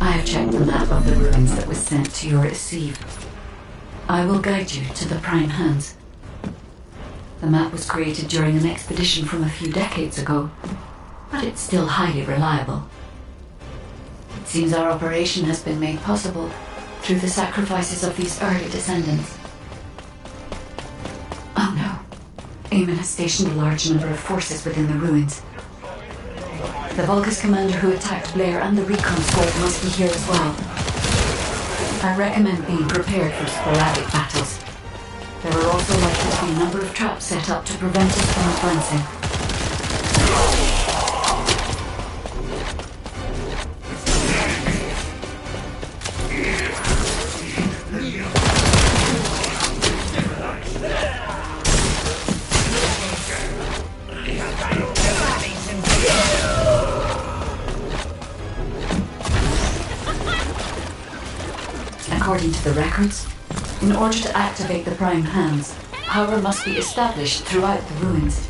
I have checked the map of the ruins that was sent to your receive. I will guide you to the Prime Hands. The map was created during an expedition from a few decades ago, but it's still highly reliable. It seems our operation has been made possible through the sacrifices of these early descendants. Oh no. Eamon has stationed a large number of forces within the ruins. The Vulgus commander who attacked Blair and the recon squad must be here as well. I recommend being prepared for sporadic battles. There are also likely to be a number of traps set up to prevent us from advancing. According to the records, in order to activate the Prime Hands, power must be established throughout the ruins.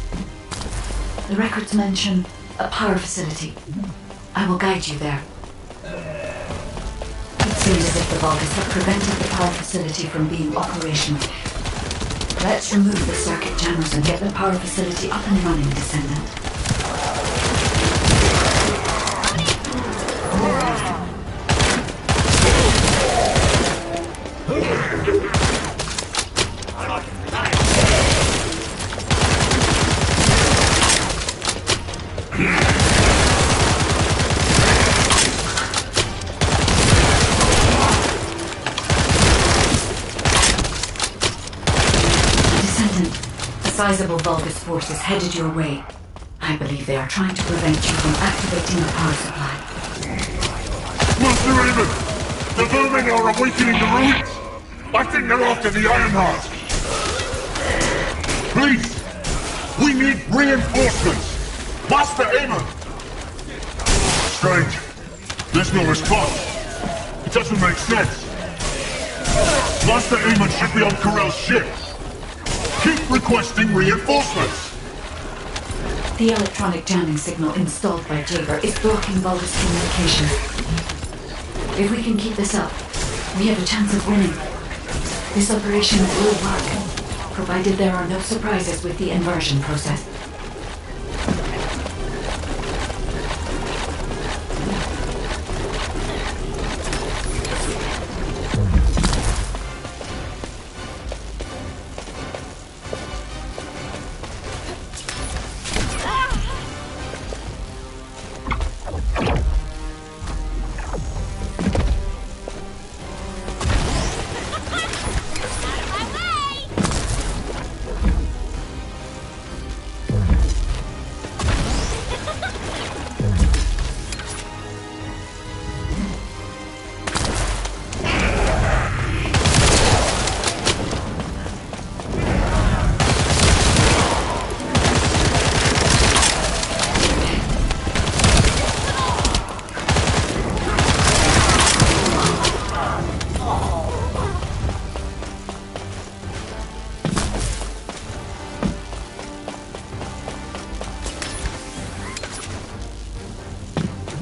The records mention a power facility. I will guide you there. It seems as if the Vulgus have prevented the power facility from being operational. Let's remove the circuit jammers and get the power facility up and running, Descendant. Sizable Vulgus forces headed your way. I believe they are trying to prevent you from activating the power supply. Master Eamon! The vermin are awakening the ruins! I think they're after the Ironheart! Please! We need reinforcements! Master Eamon! Strange. There's no response. It doesn't make sense. Master Eamon should be on Corell's ship. Keep requesting reinforcements! The electronic jamming signal installed by Jaber is blocking Vulgus communication. If we can keep this up, we have a chance of winning. This operation will work, provided there are no surprises with the inversion process.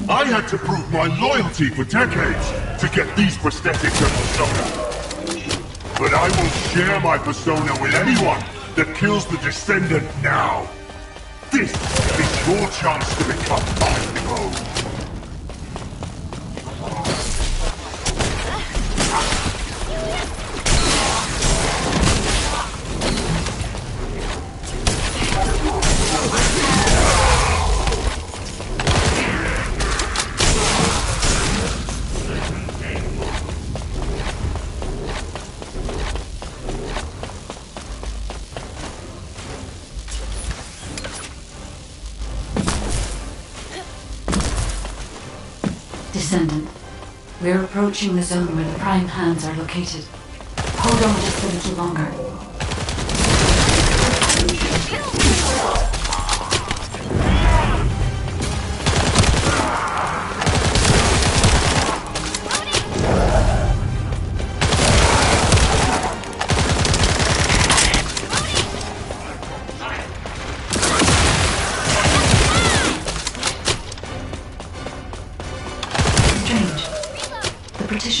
I had to prove my loyalty for decades to get these prosthetics and persona. But I will share my persona with anyone that kills the Descendant now. This is your chance to become my foe. Descendant, we're approaching the zone where the Prime Hands are located. Hold on just a little longer.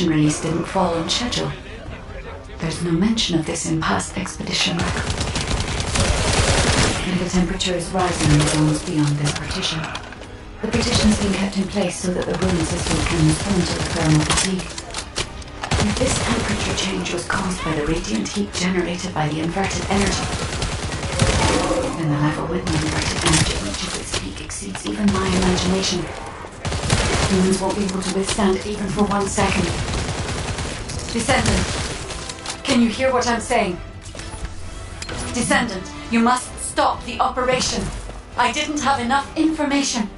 Release didn't fall on schedule. There's no mention of this in past expedition records. And the temperature is rising in the zones beyond this partition. The partition's been kept in place so that the ruin system can respond to the thermal fatigue. If this temperature change was caused by the radiant heat generated by the inverted energy, then the level with the inverted energy reaches its peak exceeds even my imagination. Humans won't be able to withstand it even for 1 second. Descendant, can you hear what I'm saying? Descendant, you must stop the operation. I didn't have enough information.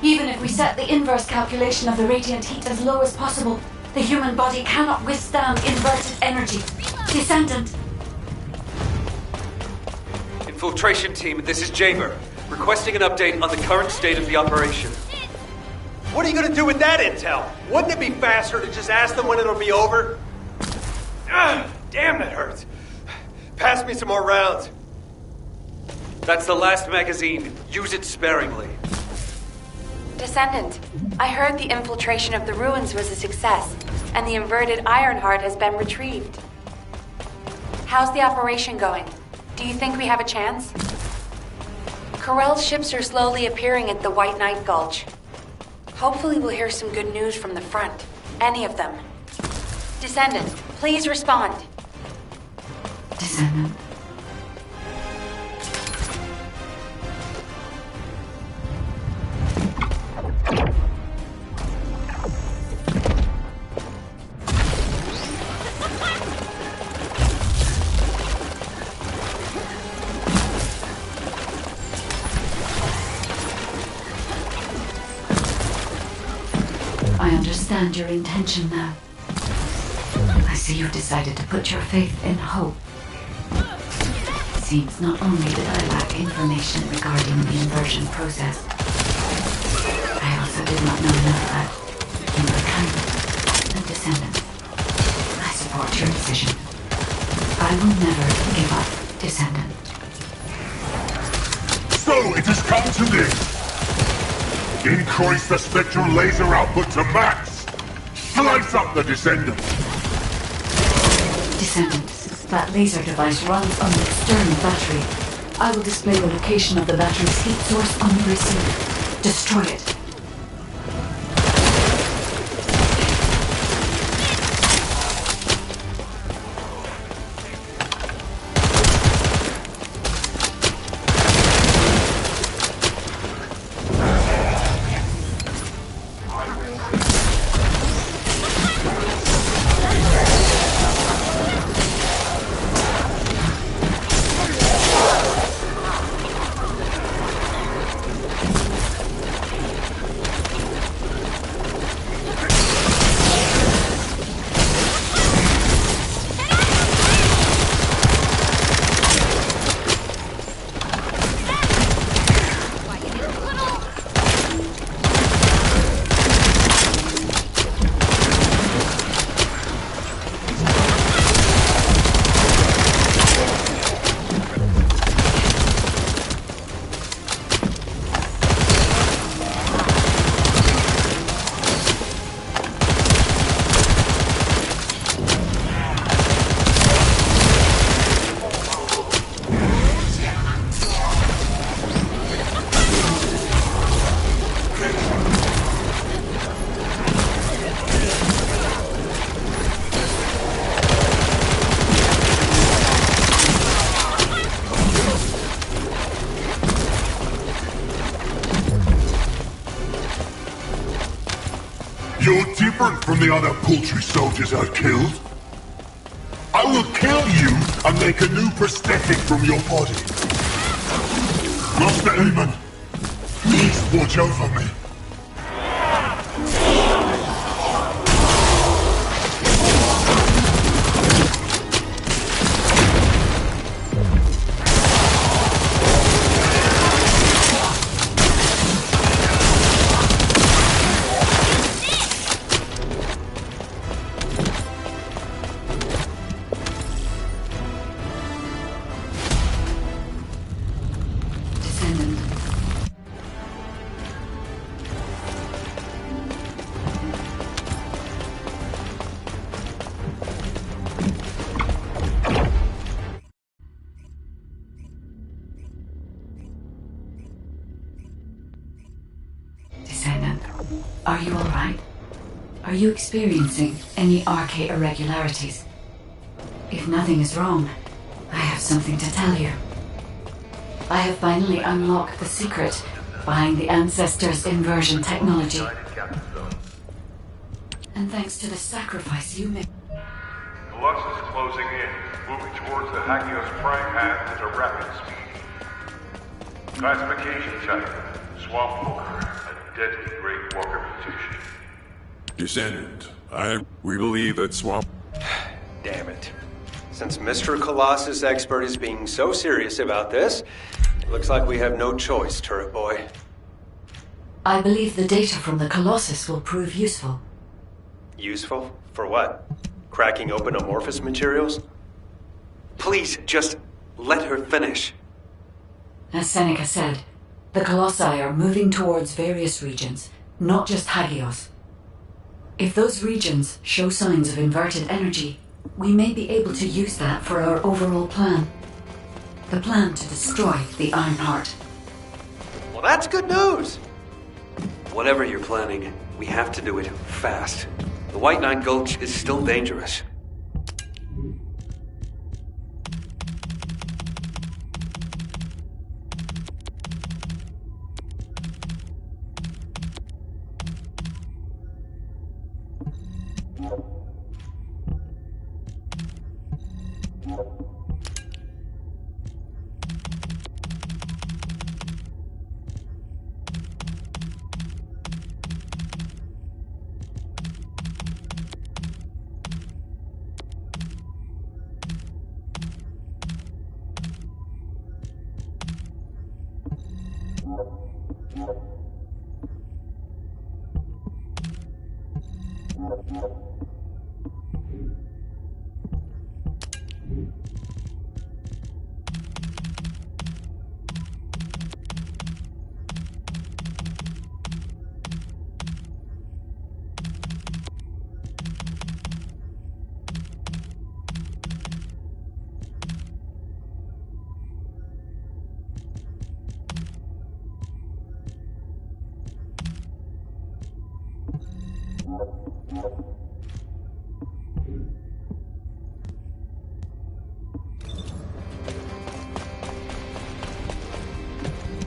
Even if we set the inverse calculation of the radiant heat as low as possible, the human body cannot withstand inverted energy. Descendant. Infiltration team, this is Jaber. Requesting an update on the current state of the operation. What are you gonna do with that intel? Wouldn't it be faster to just ask them when it'll be over? Damn, that hurts. Pass me some more rounds. That's the last magazine. Use it sparingly. Descendant, I heard the infiltration of the ruins was a success, and the inverted Ironheart has been retrieved. How's the operation going? Do you think we have a chance? Corell's ships are slowly appearing at the White Knight Gulch. Hopefully we'll hear some good news from the front. Any of them. Descendant, please respond. Descendant. I understand your intention now. I see you've decided to put your faith in hope. It seems not only did I lack information regarding the inversion process, I also did not know enough about humankind and descendants. I support your decision. I will never give up, Descendant. So it has come to this. Increase the spectral laser output to max! Slice up the Descendant! Descendant, that laser device runs on an external battery. I will display the location of the battery's heat source on the receiver. Destroy it. You're different from the other paltry soldiers I killed. I will kill you and make a new prosthetic from your body. Master Aemon, please watch over me. Are you alright? Are you experiencing any RK irregularities? If nothing is wrong, I have something to tell you. I have finally unlocked the secret behind the Ancestors' inversion technology. And thanks to the sacrifice you made... Colossus is closing in, moving towards the Hagios Prime path at a rapid speed. Classification type, Swamp Walker, a deadly Great Walker mutation. Descendant, we believe that Swamp... Damn it. Since Mr. Colossus Expert is being so serious about this, it looks like we have no choice, Turret Boy. I believe the data from the Colossus will prove useful. Useful? For what? Cracking open amorphous materials? Please, just let her finish. As Seneca said, the Colossi are moving towards various regions, not just Hagios. If those regions show signs of inverted energy, we may be able to use that for our overall plan. The plan to destroy the Ironheart. Well, that's good news! Whatever you're planning, we have to do it fast. The White Nine Gulch is still dangerous.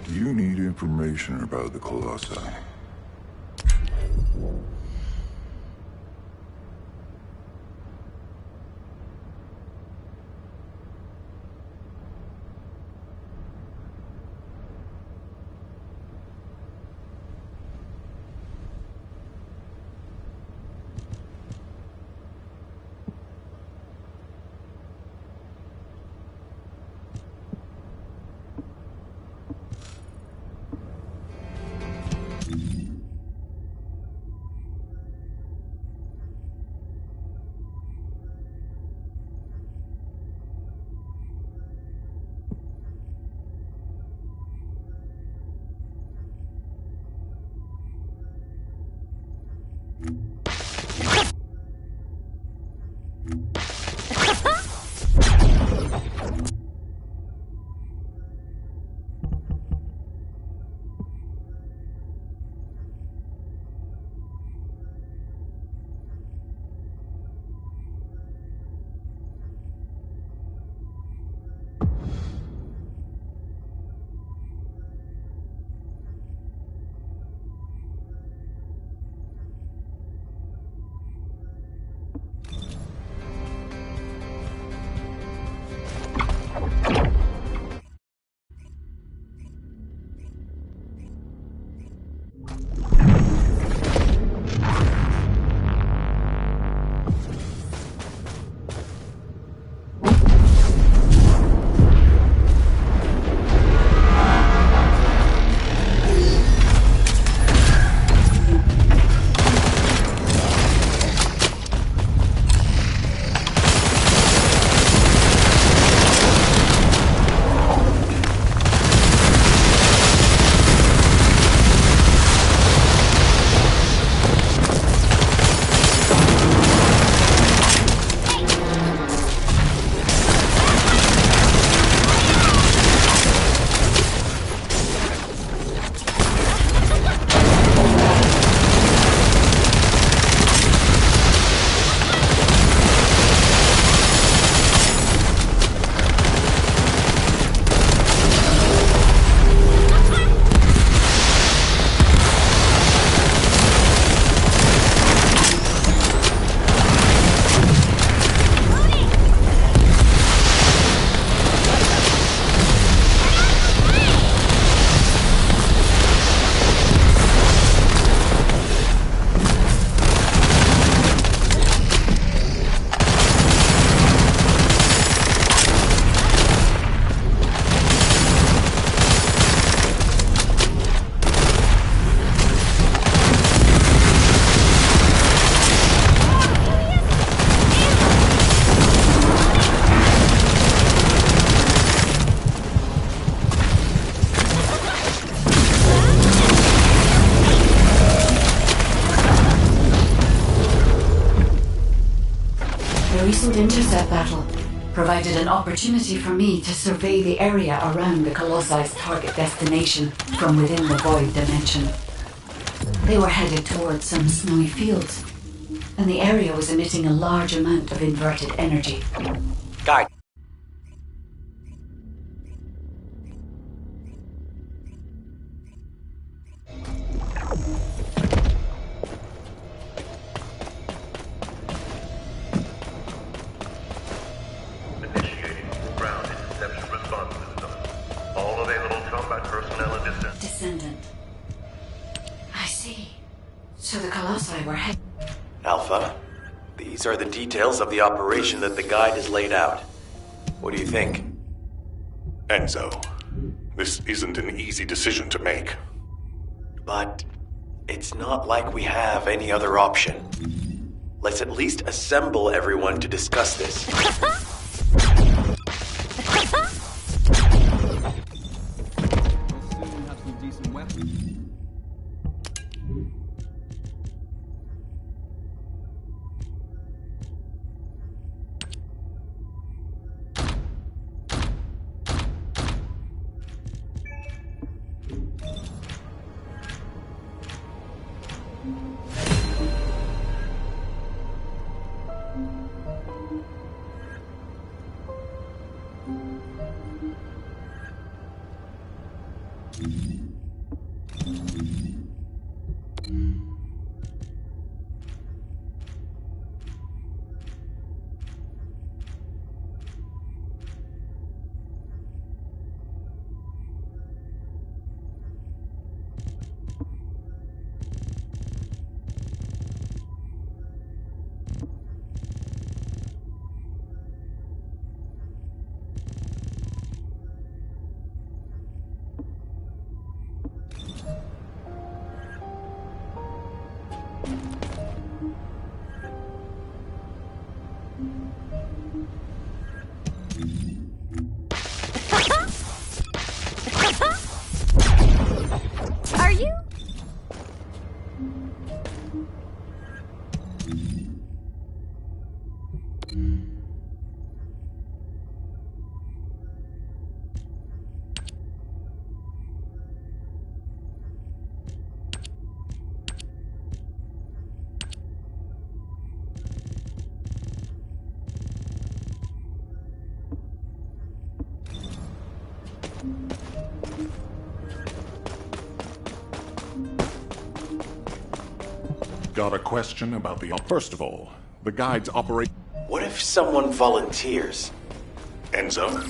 You need information about the Colossi. cancelled intercept battle provided an opportunity for me to survey the area around the Colossi's target destination from within the Void Dimension. They were headed towards some snowy fields, and the area was emitting a large amount of inverted energy. Guide. Initiating ground interception response system. All available combat personnel and Descendant. I see. So the Colossi were headed... Alpha, these are the details of the operation that the guide has laid out. What do you think? Enzo, this isn't an easy decision to make. But it's not like we have any other option. Let's at least assemble everyone to discuss this. Are you? Got a question about the... First of all, the guides operate... What if someone volunteers? Enzo?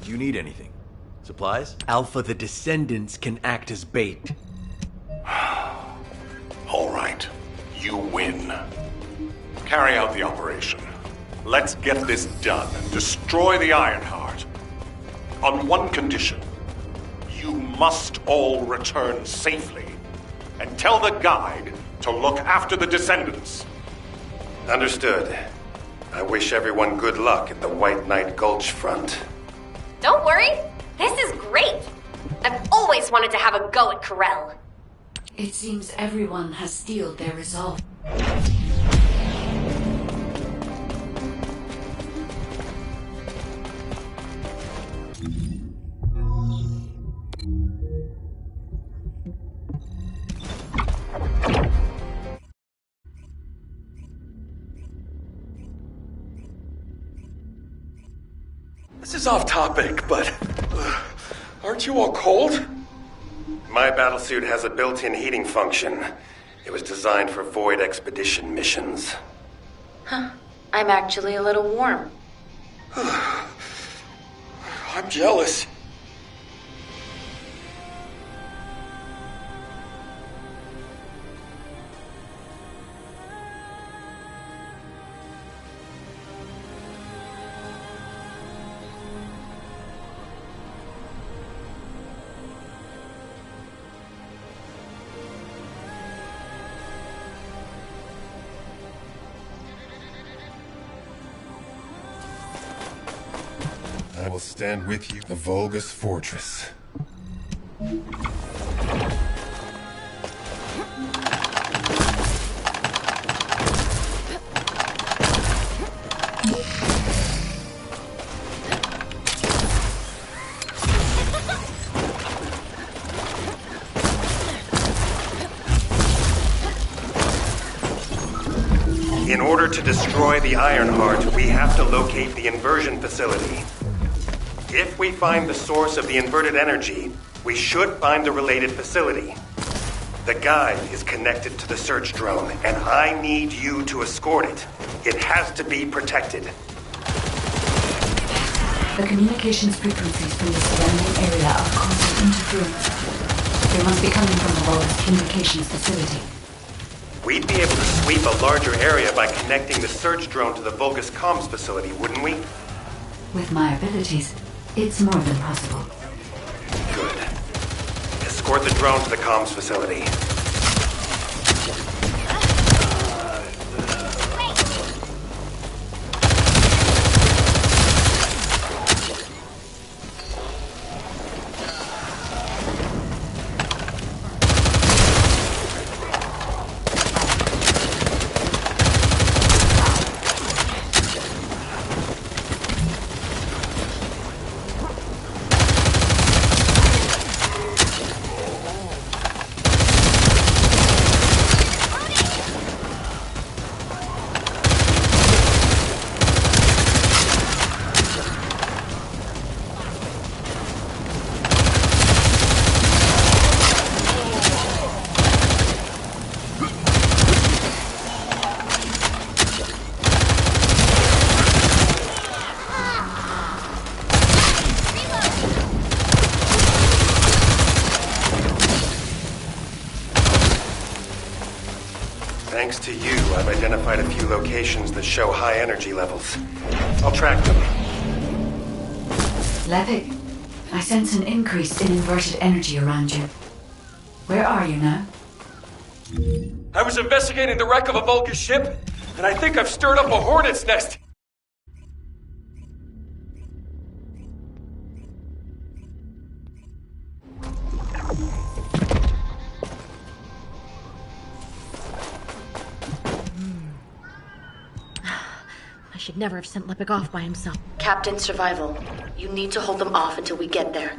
Do you need anything? Supplies? Alpha, the Descendants can act as bait. All right. You win. Carry out the operation. Let's get this done and destroy the Ironheart. On one condition. You must all return safely. And tell the guide to look after the Descendants. Understood. I wish everyone good luck at the White Knight Gulch front. Don't worry, this is great. I've always wanted to have a go at Corel. It seems everyone has steeled their resolve. This is off topic, but aren't you all cold? My battlesuit has a built-in heating function. It was designed for void expedition missions. Huh. I'm actually a little warm. I'm jealous. I will stand with you, the Vulgus Fortress. In order to destroy the Ironheart, we have to locate the inversion facility. If we find the source of the inverted energy, we should find the related facility. The guide is connected to the search drone, and I need you to escort it. It has to be protected. The communications frequencies from the surrounding area are causing interference. They must be coming from the Vulgus communications facility. We'd be able to sweep a larger area by connecting the search drone to the Vulgus comms facility, wouldn't we? With my abilities, it's more than possible. Good. Escort the drone to the comms facility. Thanks to you, I've identified a few locations that show high energy levels. I'll track them. Levick, I sense an increase in inverted energy around you. Where are you now? I was investigating the wreck of a Vulgus ship, and I think I've stirred up a hornet's nest. I should never have sent Levick off by himself. Captain Survival, you need to hold them off until we get there.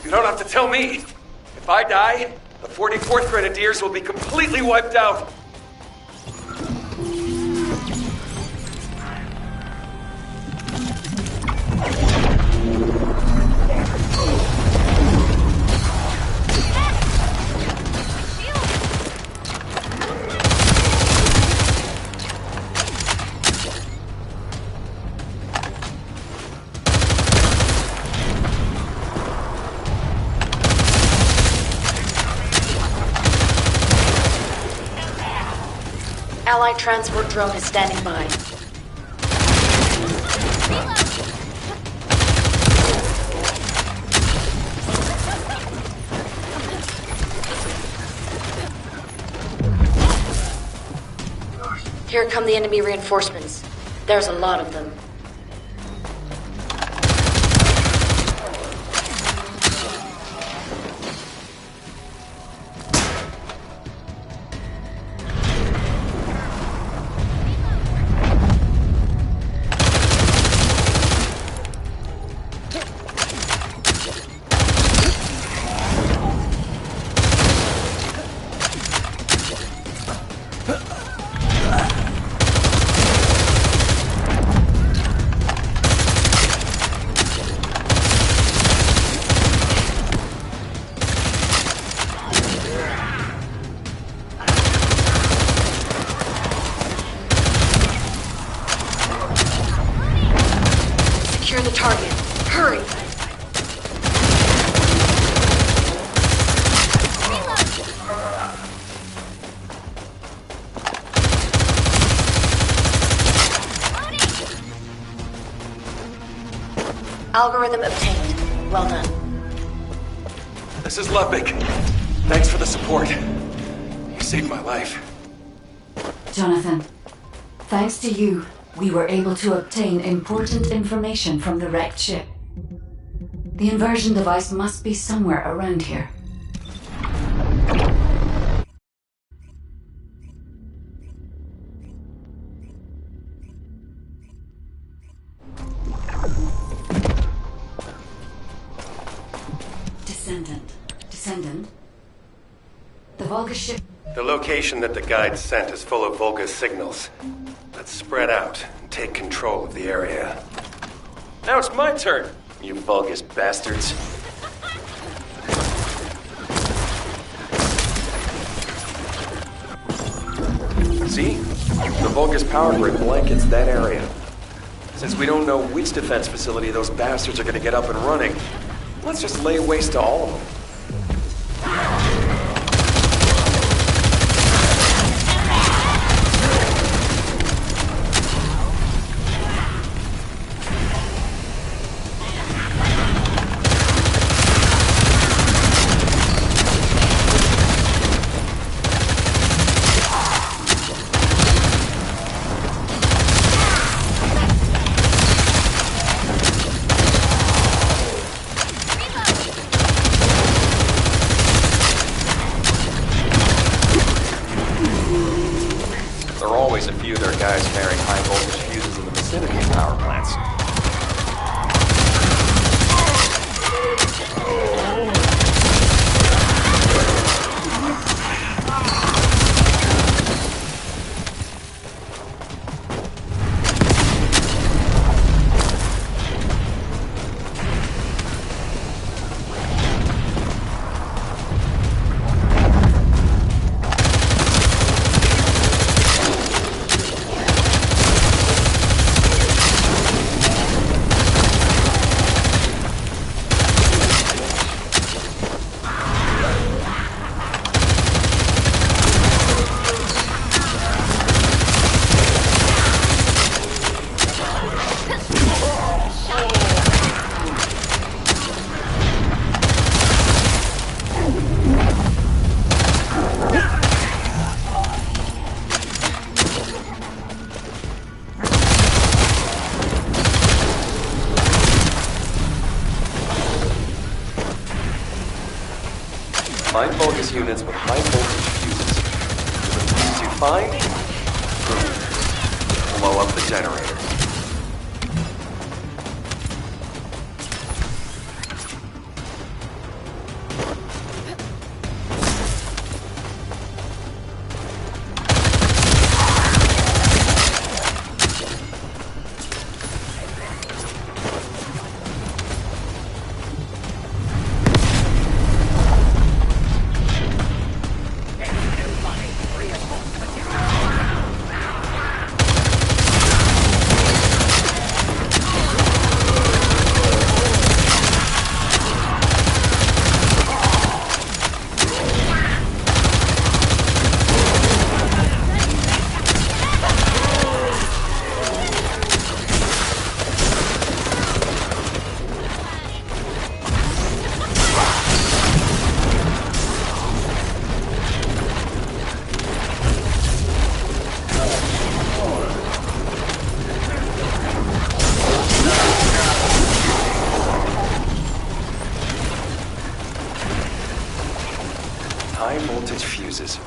You don't have to tell me. If I die, The 44th Grenadiers will be completely wiped out. Allied transport drone is standing by. Here come the enemy reinforcements. There's a lot of them. Secure the target. Hurry! Algorithm obtained. Well done. This is Ludwig. Thanks for the support. You saved my life. Jonathan, thanks to you, we were able to obtain important information from the wrecked ship. The inversion device must be somewhere around here. Descendant? The Volga ship... The location that the guide sent is full of Volga signals. Let's spread out and take control of the area. Now it's my turn, you Vulgus bastards. See? The Vulgus power grid blankets that area. Since we don't know which defense facility those bastards are gonna get up and running, let's just lay waste to all of them. Guys carrying high voltage fuses in the vicinity of power plants. Find Vulgus units with high voltage fuses. As you find, boom. Blow up the generator. high voltage fuses.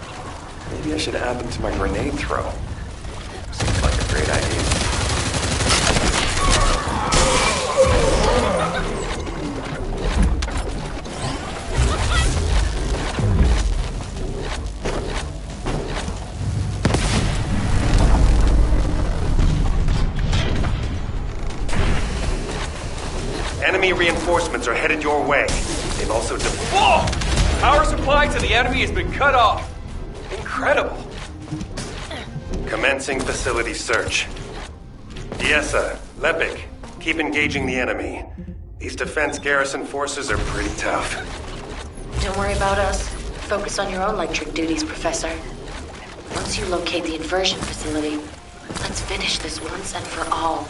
Maybe I should add them to my grenade throw. Seems like a great idea. Enemy reinforcements are headed your way. They've also Whoa! Power supply to the enemy has been cut off. Incredible. Commencing facility search. Diessa, Lepik, keep engaging the enemy. These defense garrison forces are pretty tough. Don't worry about us. Focus on your own electric duties, Professor. Once you locate the inversion facility, let's finish this once and for all.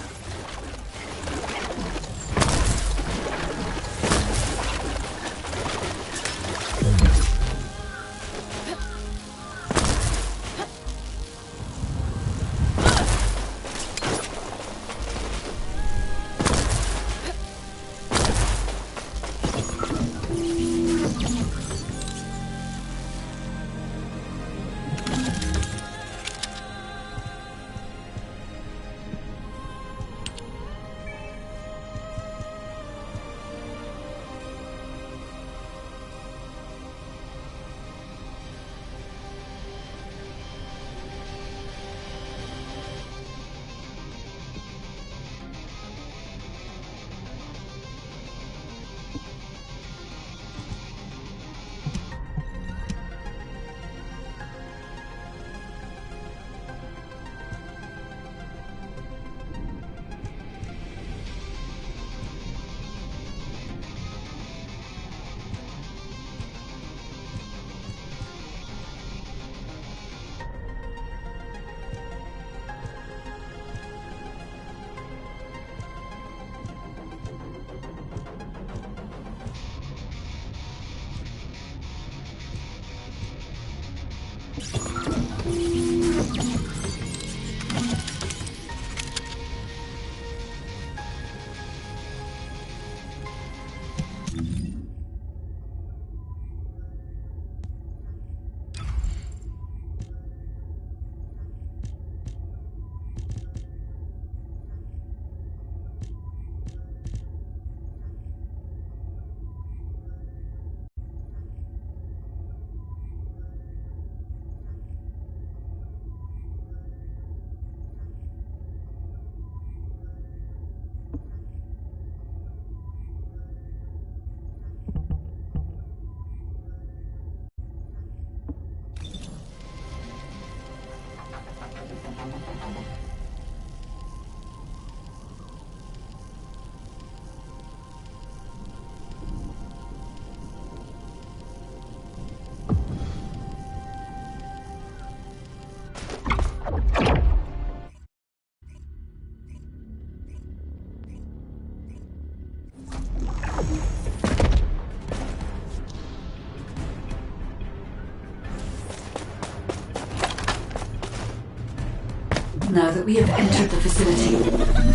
Now that we have entered the facility,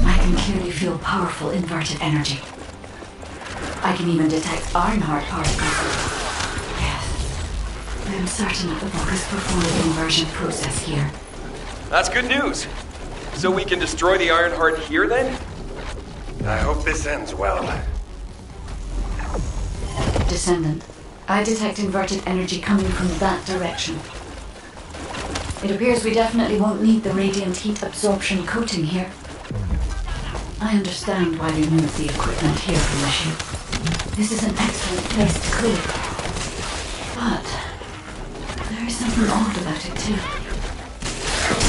I can clearly feel powerful inverted energy. I can even detect Ironheart particles. Yes, I am certain that the Vulgus performed the inversion process here. That's good news. So we can destroy the Ironheart here then? I hope this ends well. Descendant, I detect inverted energy coming from that direction. It appears we definitely won't need the radiant heat absorption coating here. I understand why they moved the equipment here from the ship. This is an excellent place to cool it. But there is something odd about it too.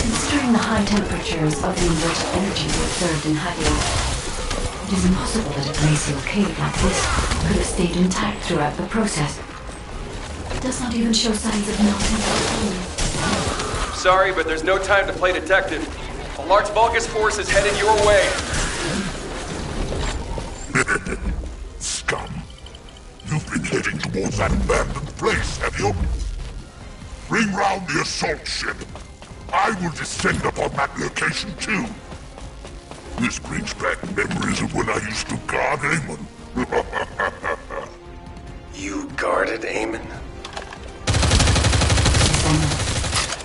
Considering the high temperatures of the inverted energy we observed in Hagios, it is impossible that a glacial cave like this could have stayed intact throughout the process. It does not even show signs of melting or cooling. Sorry, but there's no time to play detective. A large Vulgus force is headed your way. Scum. You've been heading towards that abandoned place, have you? Bring round the assault ship. I will descend upon that location too. This brings back memories of when I used to guard Amon. You guarded Amon?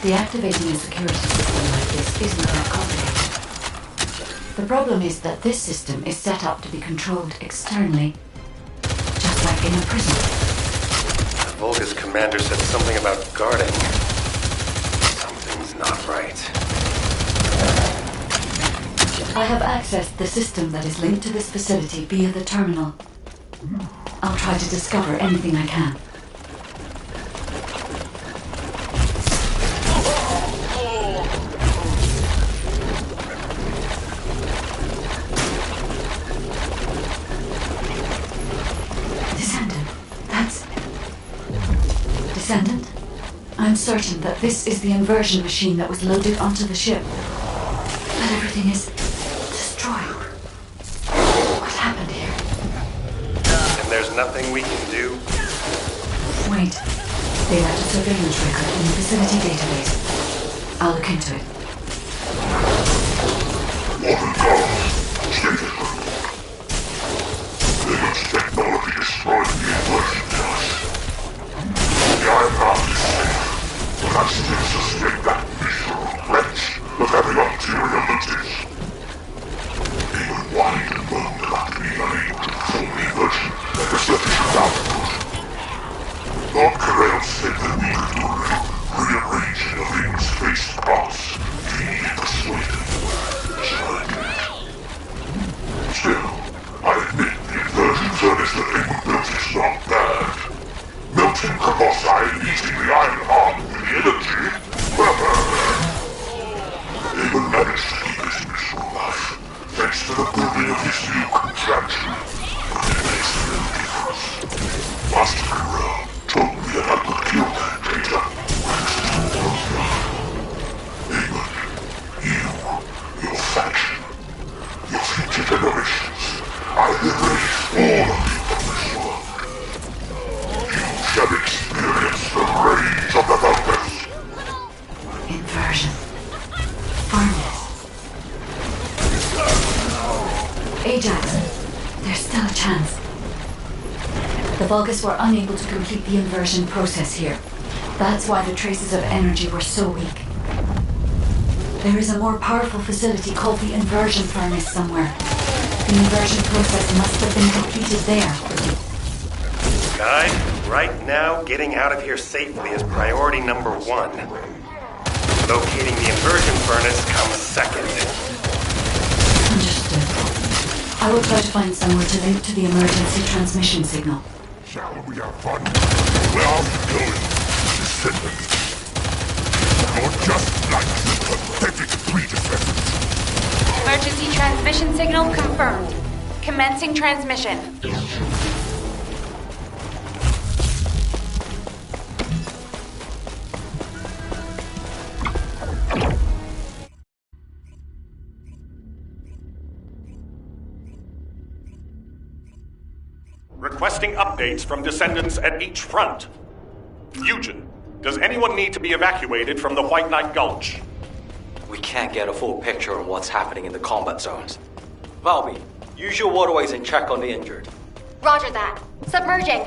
Deactivating a security system like this isn't that complicated. The problem is that this system is set up to be controlled externally, just like in a prison. The Volga's commander said something about guarding. Something's not right. I have accessed the system that is linked to this facility via the terminal. I'll try to discover anything I can. Descendant, I'm certain that this is the inversion machine that was loaded onto the ship. But everything is destroyed. What happened here? And there's nothing we can do? Wait. They left a surveillance record in the facility database. I'll look into it. This technology destroyed the inversion test. I'm not safe, but I still suspect that miserable wretch of having ulterior motives. Even whined and moaned about being unable to perform the inversion at a sufficient output. Lord Carell said that we could do rearranging of Ing's face parts to be persuaded. So I did. Still, I admit the inversion furnace that Ing built is not bad. Melting colossi and eating the iron heart with the energy. Even managed to keep his miserable life, thanks to the building of his new contraption. But it makes no difference. Master Carell told me that I could kill that data. Even you, your faction, your future generations, I erase all of you from this world. Shall experience the rage of the Vulgus. Inversion. Furnace. Ajax, there's still a chance. The Vulgus were unable to complete the inversion process here. That's why the traces of energy were so weak. There is a more powerful facility called the inversion furnace somewhere. The inversion process must have been completed there. Guide? Right now, getting out of here safely is priority number 1. Locating the inversion furnace comes second. Understood. I will try to find somewhere to link to the emergency transmission signal. Shall we have fun? Where are we going? Descendant. You're just like the pathetic predecessors. Emergency transmission signal confirmed. Commencing transmission. Requesting updates from descendants at each front. Eugen, does anyone need to be evacuated from the White Knight Gulch? We can't get a full picture of what's happening in the combat zones. Valby, use your waterways and check on the injured. Roger that. Submerging.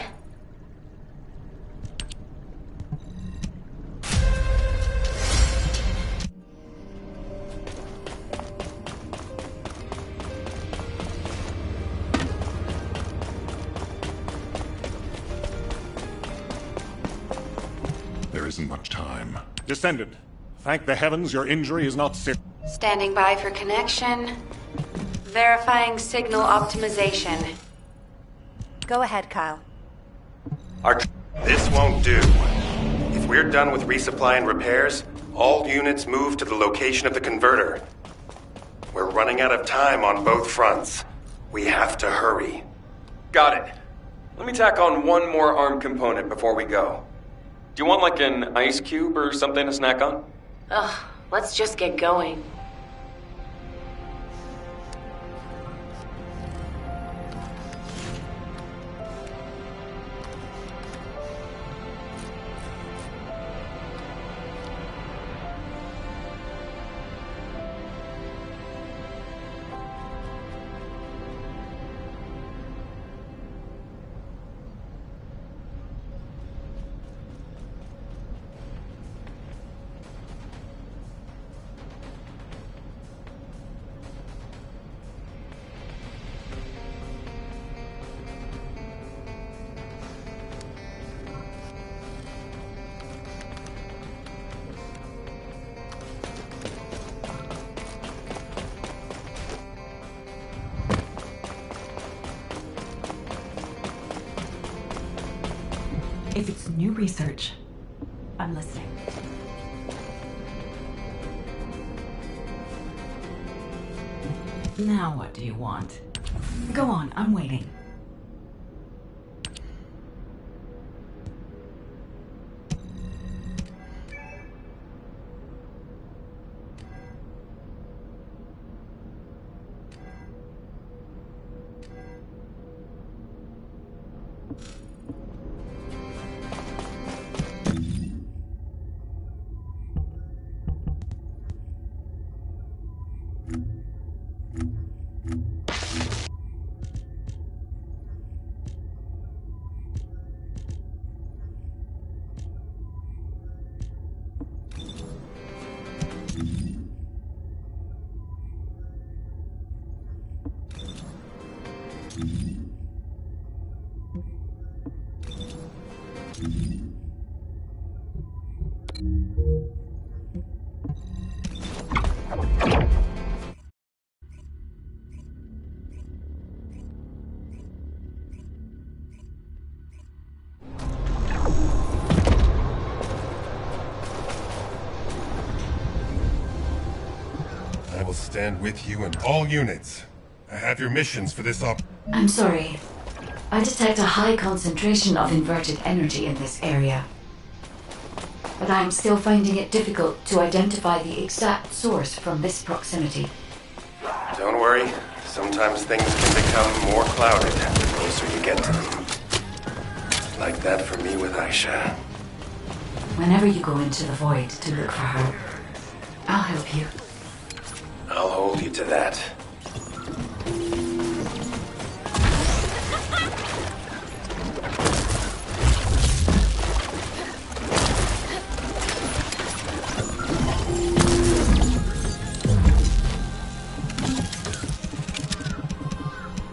There isn't much time. Descendant, thank the heavens your injury is not serious. Standing by for connection. Verifying signal optimization. Go ahead, Kyle. This won't do. If we're done with resupply and repairs, all units move to the location of the converter. We're running out of time on both fronts. We have to hurry. Got it. Let me tack on one more arm component before we go. Do you want like an ice cube or something to snack on? Ugh, let's just get going. If it's new research, I'm listening. Now what do you want? Go on, I'm waiting. I will stand with you and all units. I have your missions for this op- I'm sorry. I detect a high concentration of inverted energy in this area. But I'm still finding it difficult to identify the exact source from this proximity. Don't worry. Sometimes things can become more clouded the closer you get to them. Like that for me with Aisha. Whenever you go into the void to look for her, I'll help you. I'll hold you to that.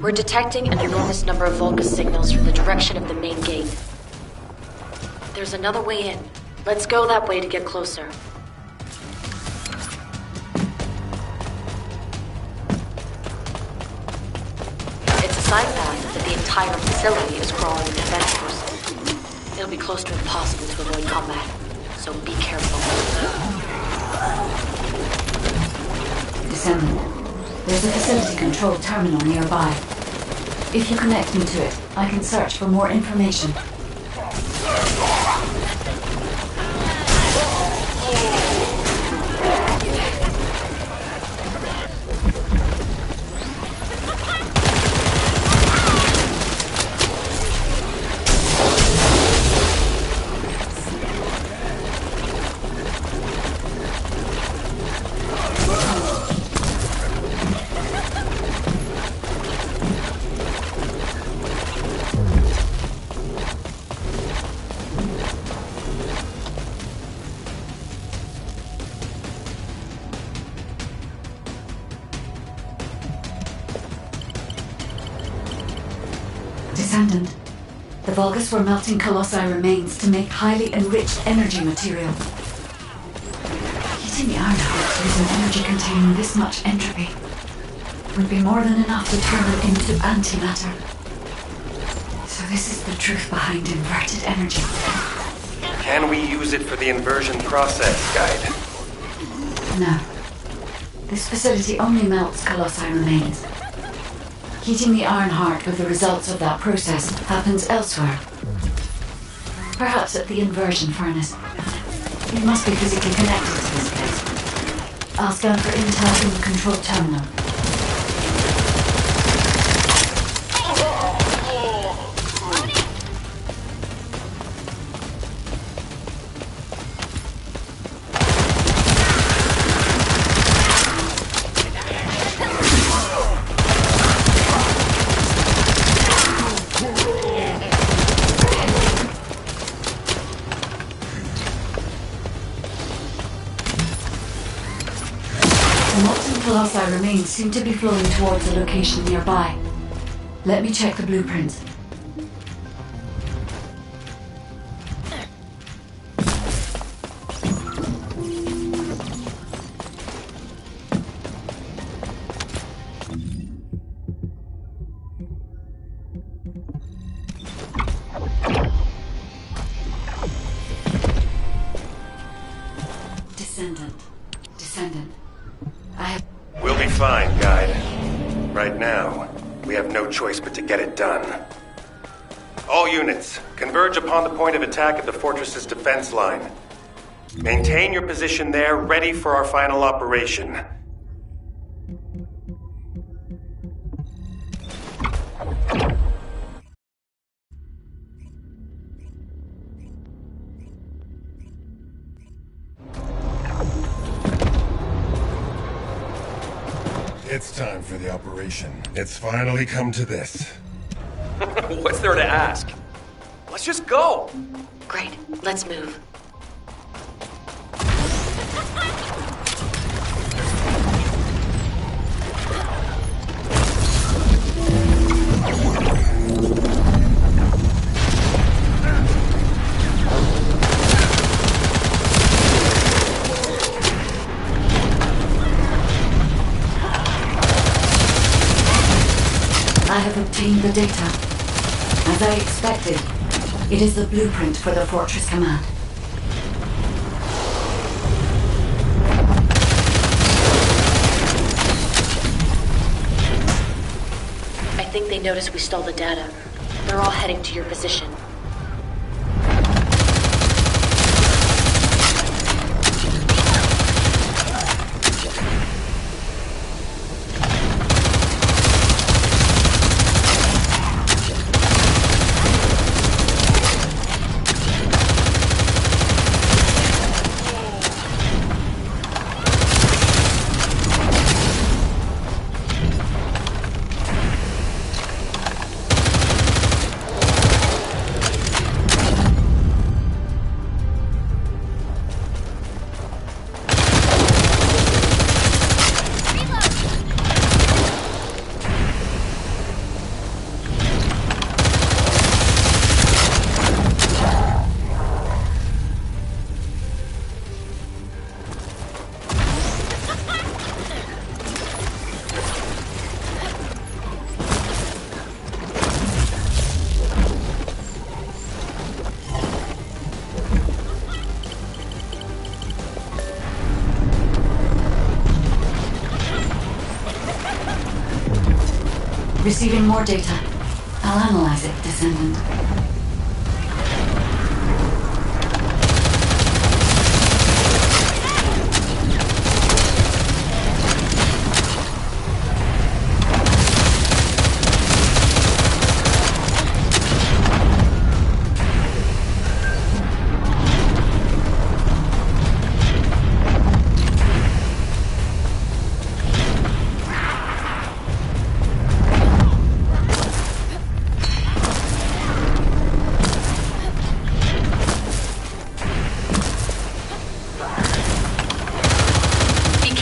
We're detecting an enormous number of Vulgus signals from the direction of the main gate. There's another way in. Let's go that way to get closer. It's a side path that the entire facility is crawling with defenders. It'll be close to impossible to avoid combat, so be careful. Descendant. There's a facility-controlled terminal nearby. If you connect me to it, I can search for more information. Descendant. The Vulgus were melting Colossi remains to make highly enriched energy material. Heating the Ironheart using energy containing this much entropy would be more than enough to turn it into antimatter. So this is the truth behind inverted energy. Can we use it for the inversion process, Guide? No. This facility only melts Colossi remains. Heating the Ironheart with the results of that process happens elsewhere. Perhaps at the inversion furnace. It must be physically connected to this place. I'll scan for intel in the control terminal. Colossi remains seem to be flowing towards a location nearby. Let me check the blueprints. Descendant. I have... We'll be fine, Guide. Right now, we have no choice but to get it done. All units, converge upon the point of attack at the fortress's defense line. Maintain your position there, ready for our final operation. It's time for the operation. It's finally come to this. What's there to ask? Let's just go! Great. Let's move. I have obtained the data. As I expected, it is the blueprint for the Fortress Command. I think they noticed we stole the data. They're all heading to your position. Receiving more data. I'll analyze it, Descendant.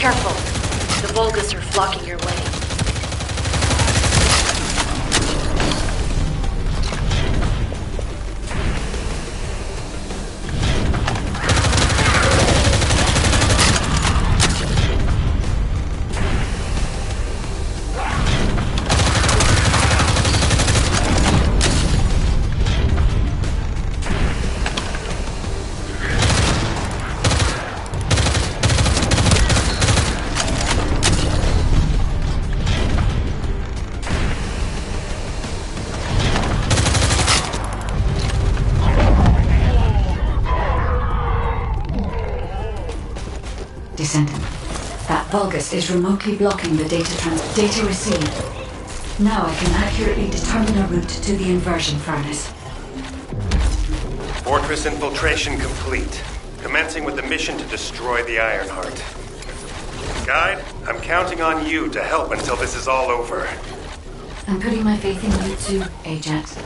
Careful. The Volgas are flocking your way. Descendant. That Vulgus is remotely blocking the data received. Now I can accurately determine a route to the inversion furnace. Fortress infiltration complete. Commencing with the mission to destroy the Ironheart. Guide, I'm counting on you to help until this is all over. I'm putting my faith in you too, Ajax.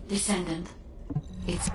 Descendant. It's...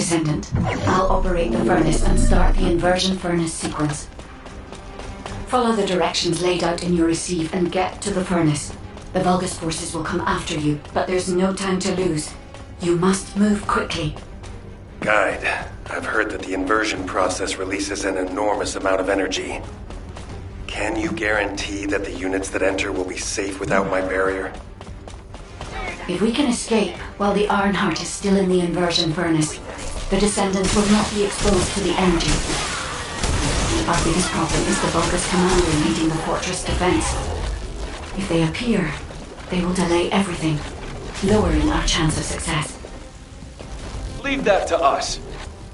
Descendant, I'll operate the furnace and start the inversion furnace sequence. Follow the directions laid out in your receive and get to the furnace. The Vulgus forces will come after you, but there's no time to lose. You must move quickly. Guide, I've heard that the inversion process releases an enormous amount of energy. Can you guarantee that the units that enter will be safe without my barrier? If we can escape while the Ironheart is still in the inversion furnace, the Descendants will not be exposed to the energy. Our biggest problem is the Vulgus commander leading the fortress defense. If they appear, they will delay everything, lowering our chance of success. Leave that to us.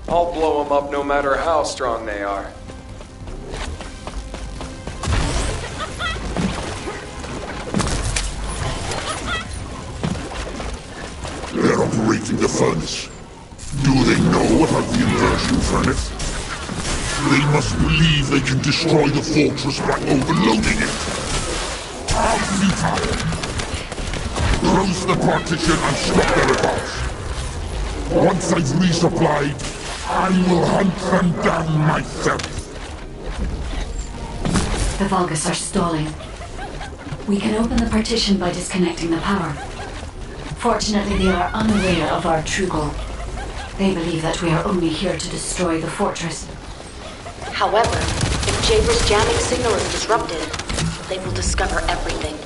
I'll blow them up no matter how strong they are. They're operating the furnace. Do they know about the inversion furnace? They must believe they can destroy the fortress by overloading it. How futile! Close the partition and stop their advance. Once I've resupplied, I will hunt them down myself. The Vulgus are stalling. We can open the partition by disconnecting the power. Fortunately, they are unaware of our true goal. They believe that we are only here to destroy the fortress. However, if Jaber's jamming signal is disrupted, they will discover everything.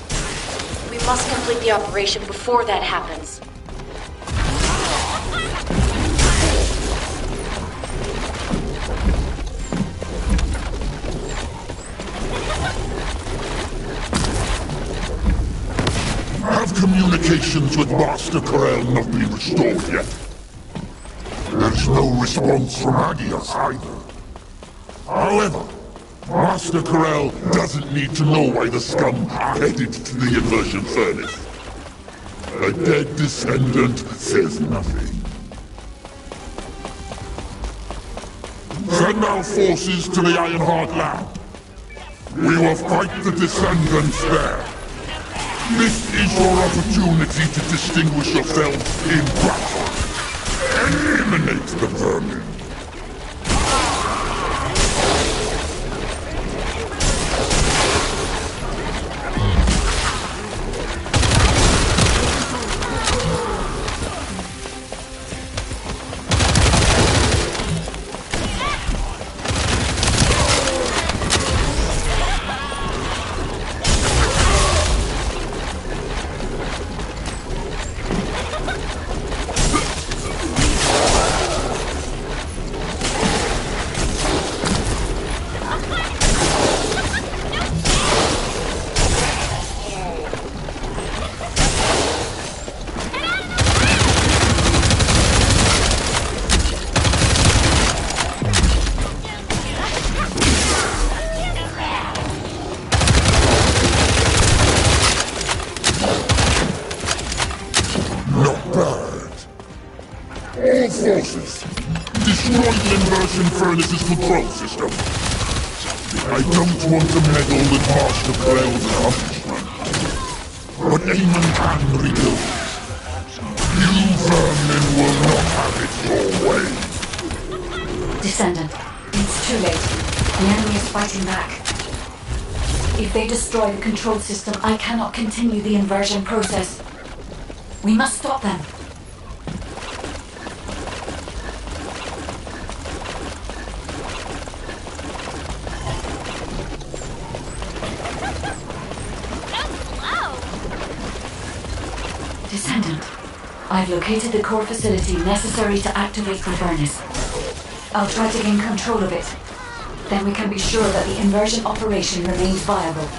We must complete the operation before that happens. Have communications with Master Corel not been restored yet? There's no response from Hagios either. However, Master Corel doesn't need to know why the scum are headed to the inversion furnace. A dead descendant says nothing. Send our forces to the Ironheart lab. We will fight the descendants there. This is your opportunity to distinguish yourselves in battle. Eliminate the vermin. Furnace's control system. I don't want to meddle with Master Corel's accomplishment, but Amon can redo it. You vermin will not have it your way. Descendant, it's too late. The enemy is fighting back. If they destroy the control system, I cannot continue the inversion process. We must stop them. Descendant, I've located the core facility necessary to activate the furnace. I'll try to gain control of it. Then we can be sure that the inversion operation remains viable.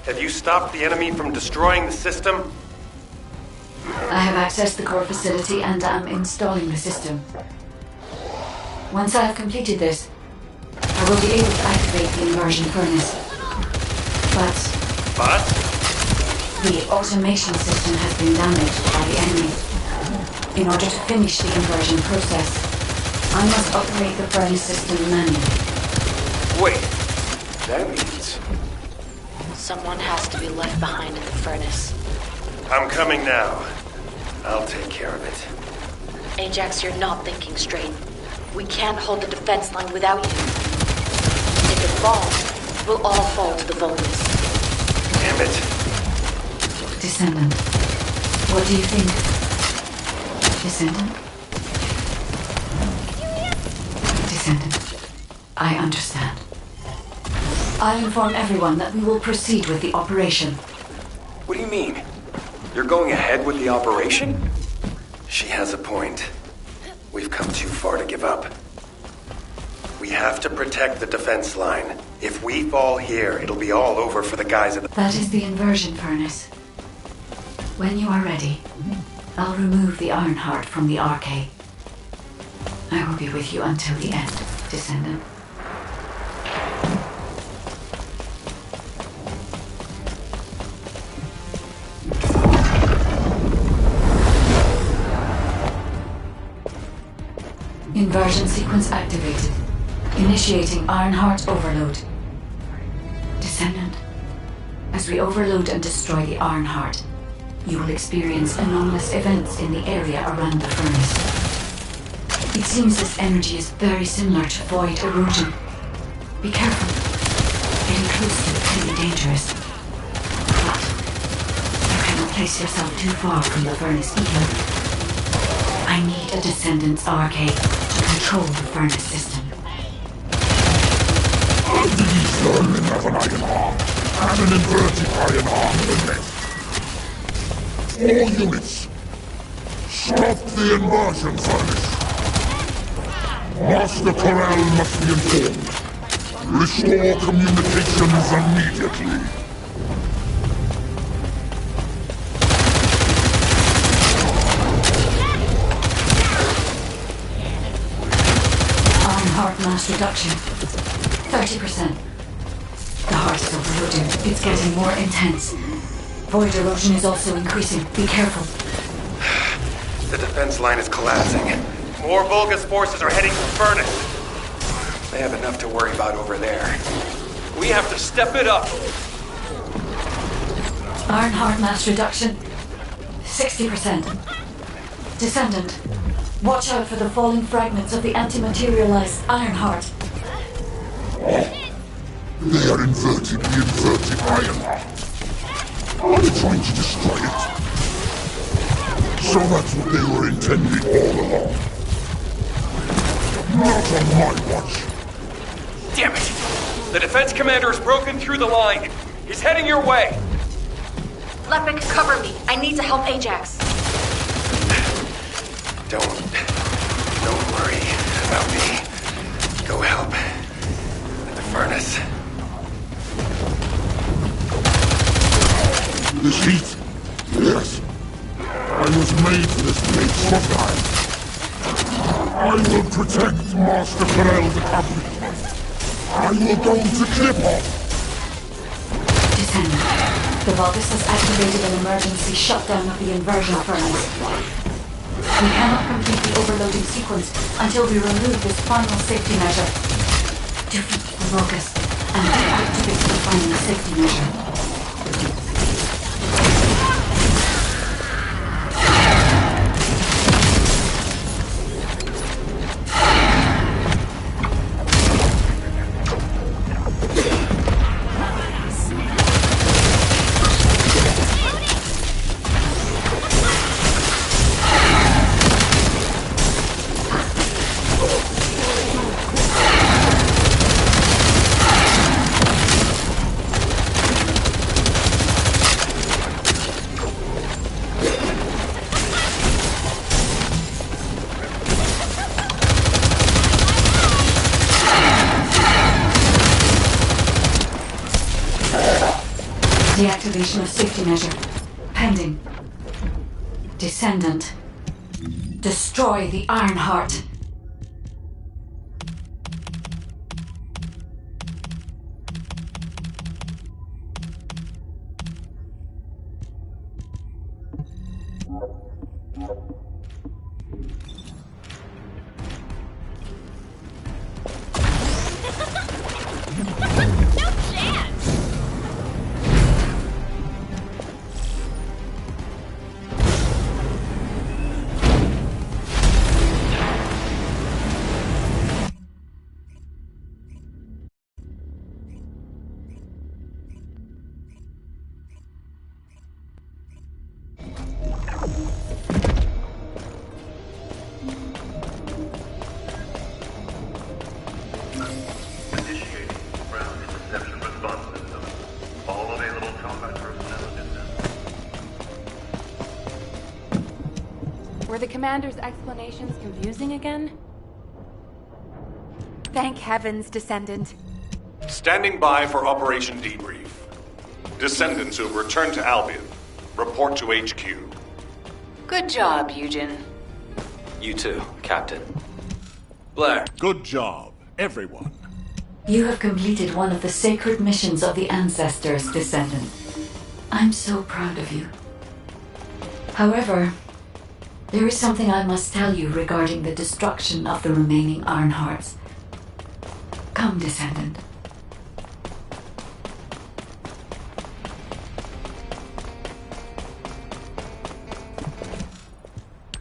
Have you stopped the enemy from destroying the system? I have accessed the core facility and am installing the system. Once I have completed this, I will be able to activate the inversion furnace. But? The automation system has been damaged by the enemy. In order to finish the inversion process, I must operate the furnace system manually. Wait, that means... Someone has to be left behind in the furnace. I'm coming now. I'll take care of it. Ajax, you're not thinking straight. We can't hold the defense line without you. If it falls, we'll all fall to the Vulgus. Damn it. Descendant, what do you think? Descendant? Descendant, I understand. I inform everyone that we will proceed with the operation. What do you mean? You're going ahead with the operation? She has a point. We've come too far to give up. We have to protect the defense line. If we fall here, it'll be all over for the guys at the... That is the inversion furnace. When you are ready, I'll remove the Ironheart from the arcade. I will be with you until the end, Descendant. Inversion sequence activated. Initiating Ironheart overload. Descendant, as we overload and destroy the Ironheart, you will experience anomalous events in the area around the furnace. It seems this energy is very similar to void erosion. Be careful. Getting close to it can be dangerous. But you cannot place yourself too far from the furnace either. I need a Descendant's arcade to control the furnace system. These vermin have an iron arm, and an inverted iron arm in the next. All units, stop the inversion furnace. Master Corral must be informed. Restore communications immediately. Heart mass reduction. 30%. The heart is overloading. It's getting more intense. Void erosion is also increasing. Be careful. The defense line is collapsing. More Vulgus forces are heading to the furnace. They have enough to worry about over there. We have to step it up. Ironheart mass reduction. 60%. Descendant. Watch out for the falling fragments of the anti-materialized Ironheart. They are inverting the inverted Ironheart. Are they trying to destroy it? So that's what they were intending all along. Not on my watch. Damn it! The defense commander has broken through the line. He's heading your way. Lepik, cover me. I need to help Ajax. Don't worry about me. Go help at the furnace. This heat. Yes. I was made for this place sometime. I will protect Master Corral's accomplishment. I will go to Clipper. Descendant, the Vulgus has activated an emergency shutdown of the inversion furnace. We cannot complete the overloading sequence until we remove this final safety measure. Defeat the Vulgus and deactivate the final safety measure. Deactivation of safety measure. Pending. Descendant. Destroy the Ironheart. Were the commander's explanations confusing again? Thank heavens, Descendant. Standing by for Operation Debrief. Descendants who have returned to Albion, report to HQ. Good job, Eugen. You too, Captain. Blair. Good job, everyone. You have completed one of the sacred missions of the Ancestors, Descendant. I'm so proud of you. However, there is something I must tell you regarding the destruction of the remaining Ironhearts. Come, Descendant.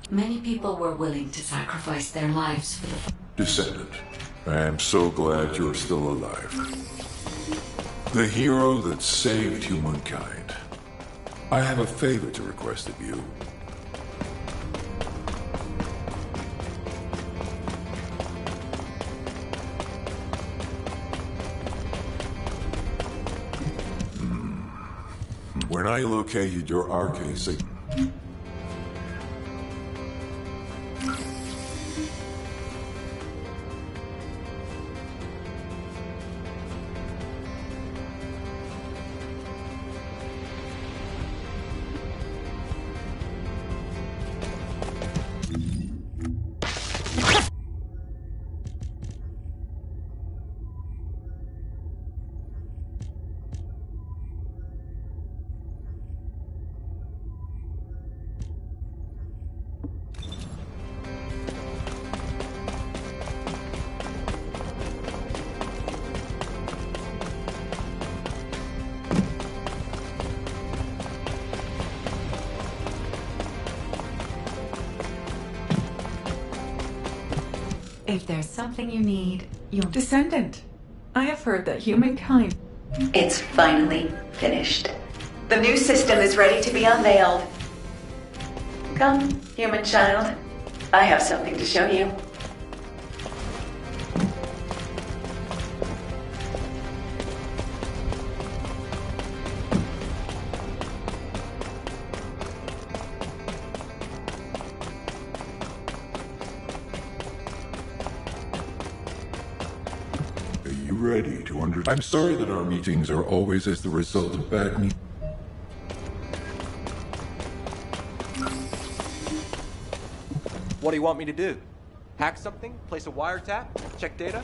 Many people were willing to sacrifice their lives for the... Descendant, I am so glad you're still alive. The hero that saved humankind. I have a favor to request of you. When I located your arcane signal, If there's something you need, you'll... Descendant, I have heard that humankind... It's finally finished. The new system is ready to be unveiled. Come, human child. I have something to show you. ready to I'm sorry that our meetings are always as the result of bad meetings. What do you want me to do? Hack something? Place a wiretap? Check data?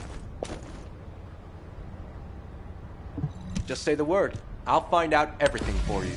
Just say the word. I'll find out everything for you.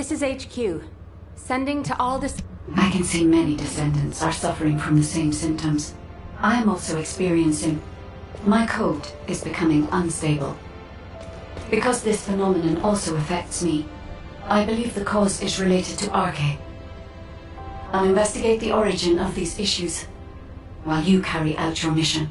This is HQ. Sending to all I can see many descendants are suffering from the same symptoms. I am also experiencing... My code is becoming unstable. Because this phenomenon also affects me, I believe the cause is related to Arche. I'll investigate the origin of these issues, while you carry out your mission.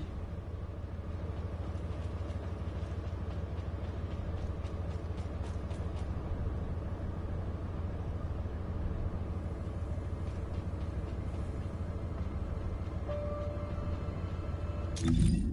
Mm-hmm.